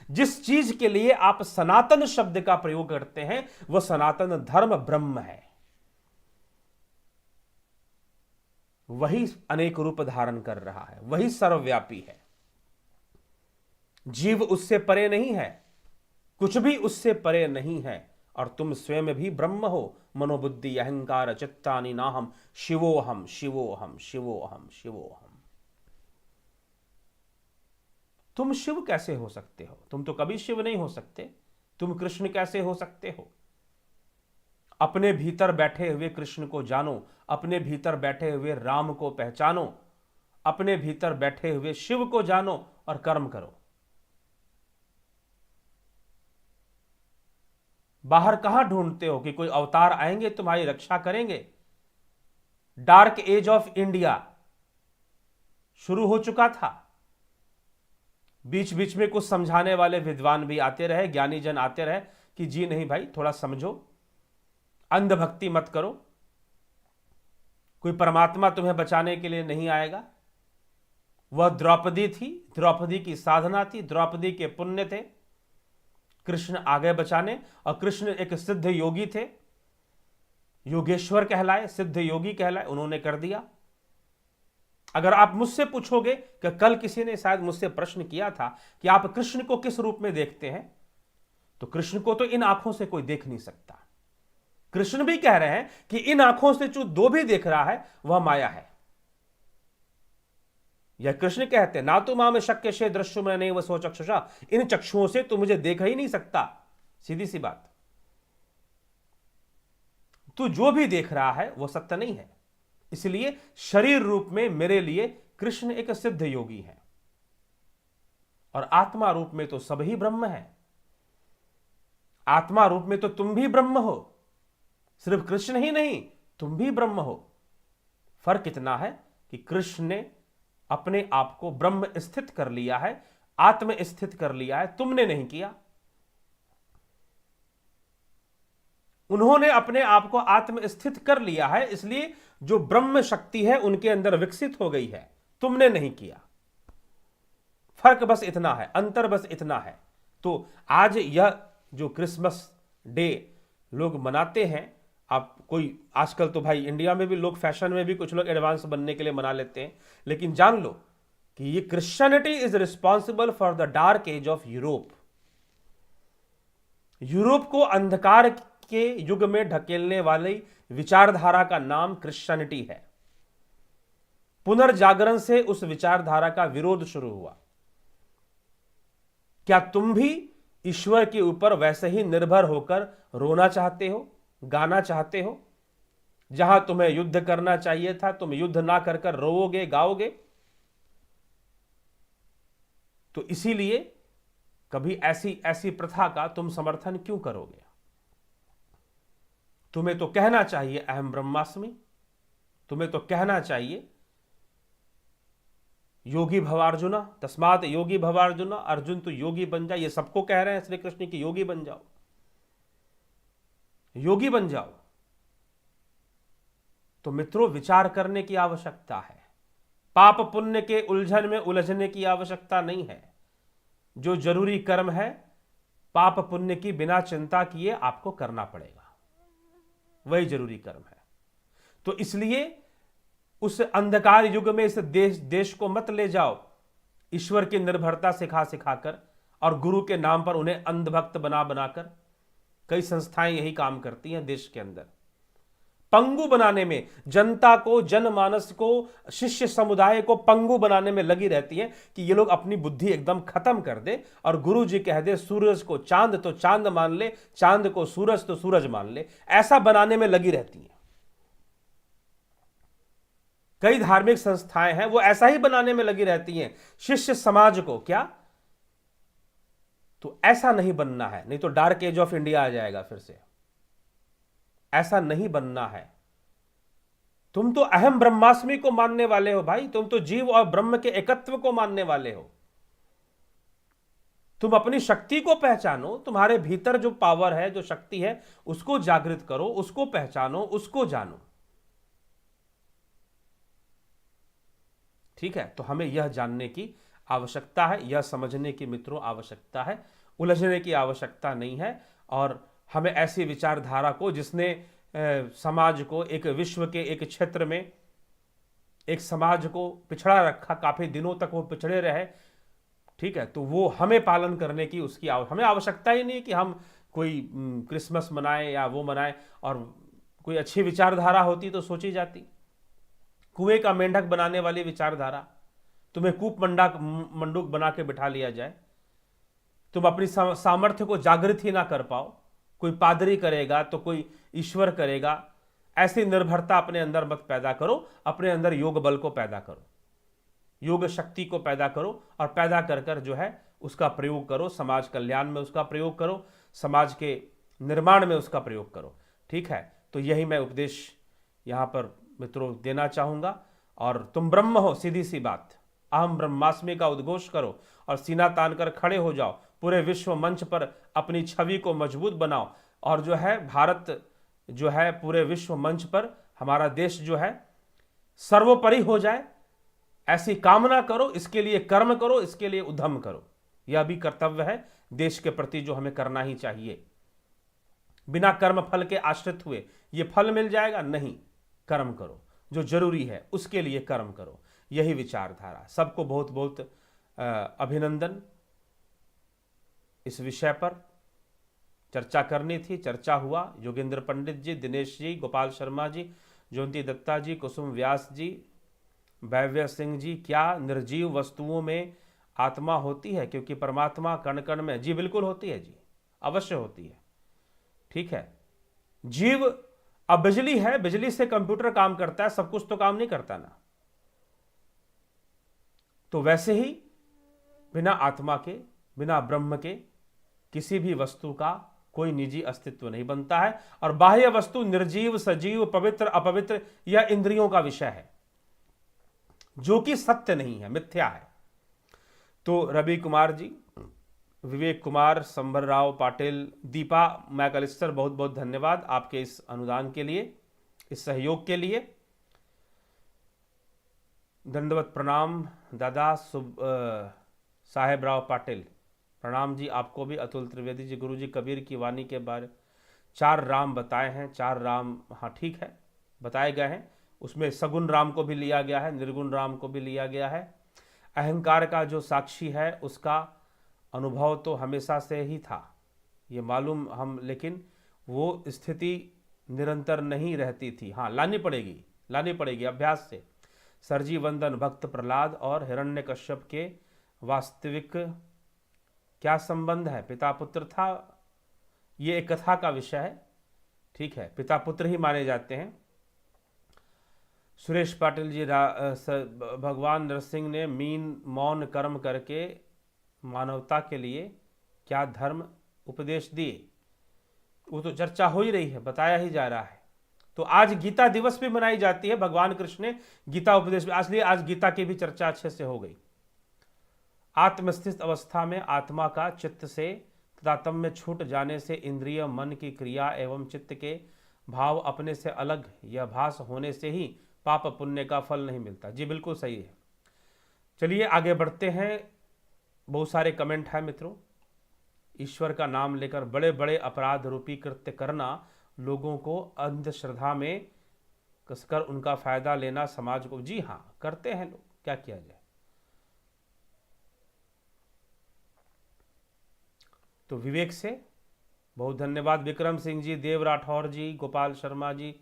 जिस चीज के लिए आप सनातन शब्द का प्रयोग करते हैं वह सनातन धर्म ब्रह्म है, वही अनेक रूप धारण कर रहा है, वही सर्वव्यापी है। जीव उससे परे नहीं है, कुछ भी उससे परे नहीं है, और तुम स्वयं भी ब्रह्म हो। मनोबुद्धि अहंकार चित्तानि नाहम शिवोहम शिवोहम शिवोहम शिवोहम। तुम शिव कैसे हो सकते हो? तुम तो कभी शिव नहीं हो सकते। तुम कृष्ण कैसे हो सकते हो? अपने भीतर बैठे हुए कृष्ण को जानो, अपने भीतर बैठे हुए राम को पहचानो, अपने भीतर बैठे हुए शिव को जानो और कर्म करो। बाहर कहां ढूंढते हो कि कोई अवतार आएंगे तुम्हारी रक्षा करेंगे? डार्क एज ऑफ इंडिया शुरू हो चुका था। बीच बीच में कुछ समझाने वाले विद्वान भी आते रहे, ज्ञानी जन आते रहे कि जी नहीं भाई, थोड़ा समझो, अंधभक्ति मत करो, कोई परमात्मा तुम्हें बचाने के लिए नहीं आएगा। वह द्रौपदी थी, द्रौपदी की साधना थी, द्रौपदी के पुण्य थे, कृष्ण आगे बचाने। और कृष्ण एक सिद्ध योगी थे, योगेश्वर कहलाए, सिद्ध योगी कहलाए, उन्होंने कर दिया। अगर आप मुझसे पूछोगे कि कल किसी ने शायद मुझसे प्रश्न किया था कि आप कृष्ण को किस रूप में देखते हैं, तो कृष्ण को तो इन आंखों से कोई देख नहीं सकता। कृष्ण भी कह रहे हैं कि इन आंखों से जो दो भी देख रहा है वह माया है। यह कृष्ण कहते हैं, ना तो मां में शक्य से दृश्य में नहीं वह सो चक्षुषा, इन चक्षुओं से तू मुझे देख ही नहीं सकता। सीधी सी बात, तू जो भी देख रहा है वह सत्य नहीं है। इसलिए शरीर रूप में मेरे लिए कृष्ण एक सिद्ध योगी है, और आत्मा रूप में तो सब ही ब्रह्म है। आत्मा रूप में तो तुम भी ब्रह्म हो, सिर्फ कृष्ण ही नहीं, तुम भी ब्रह्म हो। फर्क इतना है कि कृष्ण ने अपने आप को ब्रह्म स्थित कर लिया है, आत्म स्थित कर लिया है, तुमने नहीं किया। उन्होंने अपने आप को आत्म स्थित कर लिया है, इसलिए जो ब्रह्म शक्ति है उनके अंदर विकसित हो गई है, तुमने नहीं किया। फर्क बस इतना है, अंतर बस इतना है। तो आज यह जो क्रिसमस डे लोग मनाते हैं, आप कोई आजकल तो भाई इंडिया में भी लोग, फैशन में भी कुछ लोग एडवांस बनने के लिए मना लेते हैं, लेकिन जान लो कि ये Christianity is responsible for the dark age of Europe. Europe को अंधकार के युग में ढकेलने वाली विचारधारा का नाम क्रिश्चियनिटी है। पुनर्जागरण से उस विचारधारा का विरोध शुरू हुआ। क्या तुम भी ईश्वर के ऊपर वैसे ही निर्भर होकर रोना चाहते हो, गाना चाहते हो? जहां तुम्हें युद्ध करना चाहिए था तुम युद्ध ना कर कर रोओगे, गाओगे? तो इसीलिए कभी ऐसी ऐसी प्रथा का तुम समर्थन क्यों करोगे? तुम्हें तो कहना चाहिए अहम ब्रह्मास्मि, तुम्हें तो कहना चाहिए योगी भवार्जुना, तस्मात योगी भवार्जुना, अर्जुन तो योगी बन जा। ये सबको कह रहे हैं श्री कृष्ण की योगी बन जाओ, योगी बन जाओ। तो मित्रों, विचार करने की आवश्यकता है, पाप पुण्य के उलझन में उलझने की आवश्यकता नहीं है। जो जरूरी कर्म है पाप पुण्य की बिना चिंता किए आपको करना पड़ेगा, वही जरूरी कर्म है। तो इसलिए उस अंधकार युग में इस देश को मत ले जाओ ईश्वर की निर्भरता सिखा सिखाकर और गुरु के नाम पर उन्हें अंधभक्त बना बनाकर। कई संस्थाएं यही काम करती हैं देश के अंदर, पंगु बनाने में, जनता को, जनमानस को, शिष्य समुदाय को पंगु बनाने में लगी रहती है कि ये लोग अपनी बुद्धि एकदम खत्म कर दे और गुरु जी कह दे सूरज को चांद तो चांद मान ले, चांद को सूरज तो सूरज मान ले, ऐसा बनाने में लगी रहती है। कई धार्मिक संस्थाएं हैं वो ऐसा ही बनाने में लगी रहती हैं शिष्य समाज को। क्या? तो ऐसा नहीं बनना है, नहीं तो डार्क एज ऑफ इंडिया आ जाएगा फिर से। ऐसा नहीं बनना है। तुम तो अहम ब्रह्मास्मि को मानने वाले हो भाई, तुम तो जीव और ब्रह्म के एकत्व को मानने वाले हो। तुम अपनी शक्ति को पहचानो, तुम्हारे भीतर जो पावर है, जो शक्ति है, उसको जागृत करो, उसको पहचानो, उसको जानो। ठीक है, तो हमें यह जानने की आवश्यकता है, यह समझने की मित्रों आवश्यकता है, उलझने की आवश्यकता नहीं है। और हमें ऐसी विचारधारा को, जिसने समाज को, एक विश्व के एक क्षेत्र में एक समाज को पिछड़ा रखा, काफी दिनों तक वो पिछड़े रहे, ठीक है, तो वो हमें पालन करने की उसकी हमें आवश्यकता ही नहीं कि हम कोई क्रिसमस मनाएं या वो मनाएं। और कोई अच्छी विचारधारा होती तो सोची जाती। कुएं का मेंढक बनाने वाली विचारधारा, तुम्हें कूप मंडूक बना के बिठा लिया जाए, तुम अपनी सामर्थ्य को जागृत ही ना कर पाओ, कोई पादरी करेगा तो कोई ईश्वर करेगा, ऐसी निर्भरता अपने अंदर मत पैदा करो। अपने अंदर योग बल को पैदा करो, योग शक्ति को पैदा करो, और पैदा कर कर जो है उसका प्रयोग करो, समाज कल्याण में उसका प्रयोग करो, समाज के निर्माण में उसका प्रयोग करो। ठीक है, तो यही मैं उपदेश यहाँ पर मित्रों देना चाहूँगा। और तुम ब्रह्म हो, सीधी सी बात, अहम ब्रह्मास्मि का उद्घोष करो और सीना तान कर खड़े हो जाओ, पूरे विश्व मंच पर अपनी छवि को मजबूत बनाओ, और जो है भारत जो है पूरे विश्व मंच पर, हमारा देश जो है सर्वोपरि हो जाए, ऐसी कामना करो, इसके लिए कर्म करो, इसके लिए उद्यम करो। यह भी कर्तव्य है देश के प्रति जो हमें करना ही चाहिए। बिना कर्म फल के आश्रित हुए ये फल मिल जाएगा? नहीं, कर्म करो, जो जरूरी है उसके लिए कर्म करो। यही विचारधारा। सबको बहुत बहुत अभिनंदन। इस विषय पर चर्चा करनी थी, चर्चा हुआ। योगेंद्र पंडित जी, दिनेश जी, गोपाल शर्मा जी, ज्योति दत्ता जी, कुसुम व्यास जी, वैव्य सिंह जी, क्या निर्जीव वस्तुओं में आत्मा होती है? क्योंकि परमात्मा कण कण में। जी बिल्कुल होती है जी, अवश्य होती है। ठीक है, जीव अब बिजली है, बिजली से कंप्यूटर काम करता है, सब कुछ तो काम नहीं करता ना। तो वैसे ही बिना आत्मा के, बिना ब्रह्म के किसी भी वस्तु का कोई निजी अस्तित्व नहीं बनता है। और बाह्य वस्तु निर्जीव, सजीव, पवित्र, अपवित्र, यह इंद्रियों का विषय है, जो कि सत्य नहीं है, मिथ्या है। तो रवि कुमार जी, विवेक कुमार, संभर राव पाटिल, दीपा मैकलिस्टर, बहुत बहुत धन्यवाद आपके इस अनुदान के लिए, इस सहयोग के लिए। दंडवत प्रणाम दादा साहेब राव पाटिल, प्रणाम जी आपको भी। अतुल त्रिवेदी जी, गुरु जी कबीर की वाणी के बारे 4 राम बताए हैं। 4 राम, हाँ ठीक है, बताए गए हैं। उसमें सगुण राम को भी लिया गया है, निर्गुण राम को भी लिया गया है। अहंकार का जो साक्षी है उसका अनुभव तो हमेशा से ही था, ये मालूम हम, लेकिन वो स्थिति निरंतर नहीं रहती थी। हाँ, लानी पड़ेगी अभ्यास से। सरजी वंदन, भक्त प्रहलाद और हिरण्यकश्यप के वास्तविक क्या संबंध है? पिता पुत्र था, ये एक कथा का विषय है। ठीक है, पिता पुत्र ही माने जाते हैं। सुरेश पाटिल जी, भगवान नरसिंह ने मौन कर्म करके मानवता के लिए क्या धर्म उपदेश दिए? वो तो चर्चा हो ही रही है, बताया ही जा रहा है। तो आज गीता दिवस भी मनाई जाती है, भगवान कृष्ण ने गीता उपदेश भी, इसलिए आज गीता की भी चर्चा अच्छे से हो गई। आत्मस्थित अवस्था में आत्मा का चित्त से तारतम्य छूट जाने से इंद्रिय मन की क्रिया एवं चित्त के भाव अपने से अलग या भास होने से ही पाप पुण्य का फल नहीं मिलता। जी बिल्कुल सही है। चलिए आगे बढ़ते हैं। बहुत सारे कमेंट हैं मित्रों। ईश्वर का नाम लेकर बड़े बड़े अपराध रूपी कृत्य करना, लोगों को अंधश्रद्धा में कसकर उनका फायदा लेना समाज को, जी हाँ करते हैं लोग, क्या किया जाए। तो विवेक से बहुत धन्यवाद। विक्रम सिंह जी, देव राठौर जी, गोपाल शर्मा जी,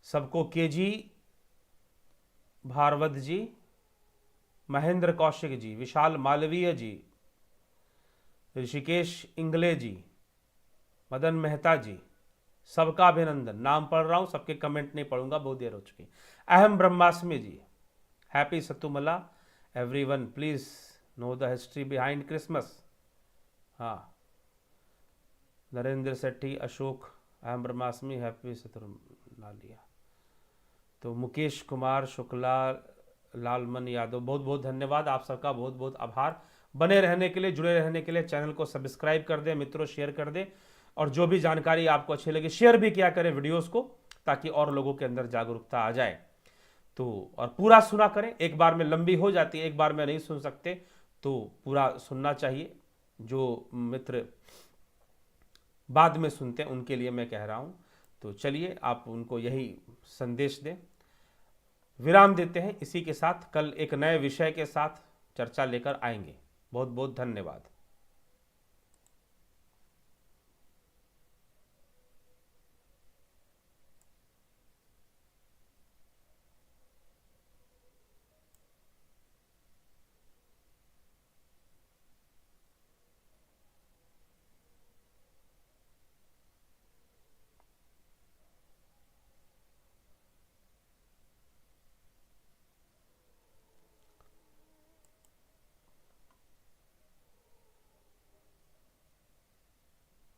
सबको, के जी भारवत जी, महेंद्र कौशिक जी, विशाल मालवीय जी, ऋषिकेश इंगले जी, मदन मेहता जी, सबका अभिनंदन। नाम पढ़ रहा हूं, सबके कमेंट नहीं पढ़ूंगा, बहुत देर हो चुकी। अहम ब्रह्मास्मि जी, happy Saturnalia everyone, please know the history behind Christmas. हाँ, नरेंद्र सेट्टी, अशोक, अहम ब्रह्मास्मि, हैप्पी सतुमला लिया। तो मुकेश कुमार शुक्ला, लालमन यादव, बहुत बहुत धन्यवाद, आप सबका बहुत बहुत आभार। बने रहने के लिए, जुड़े रहने के लिए चैनल को सब्सक्राइब कर दें मित्रों, शेयर कर दें, और जो भी जानकारी आपको अच्छी लगे शेयर भी किया करें वीडियोस को, ताकि और लोगों के अंदर जागरूकता आ जाए। तो और पूरा सुना करें, एक बार में लंबी हो जाती है, एक बार में नहीं सुन सकते, तो पूरा सुनना चाहिए। जो मित्र बाद में सुनते हैं उनके लिए मैं कह रहा हूं। तो चलिए आप उनको यही संदेश दें। विराम देते हैं, इसी के साथ कल एक नए विषय के साथ चर्चा लेकर आएंगे। बहुत बहुत धन्यवाद।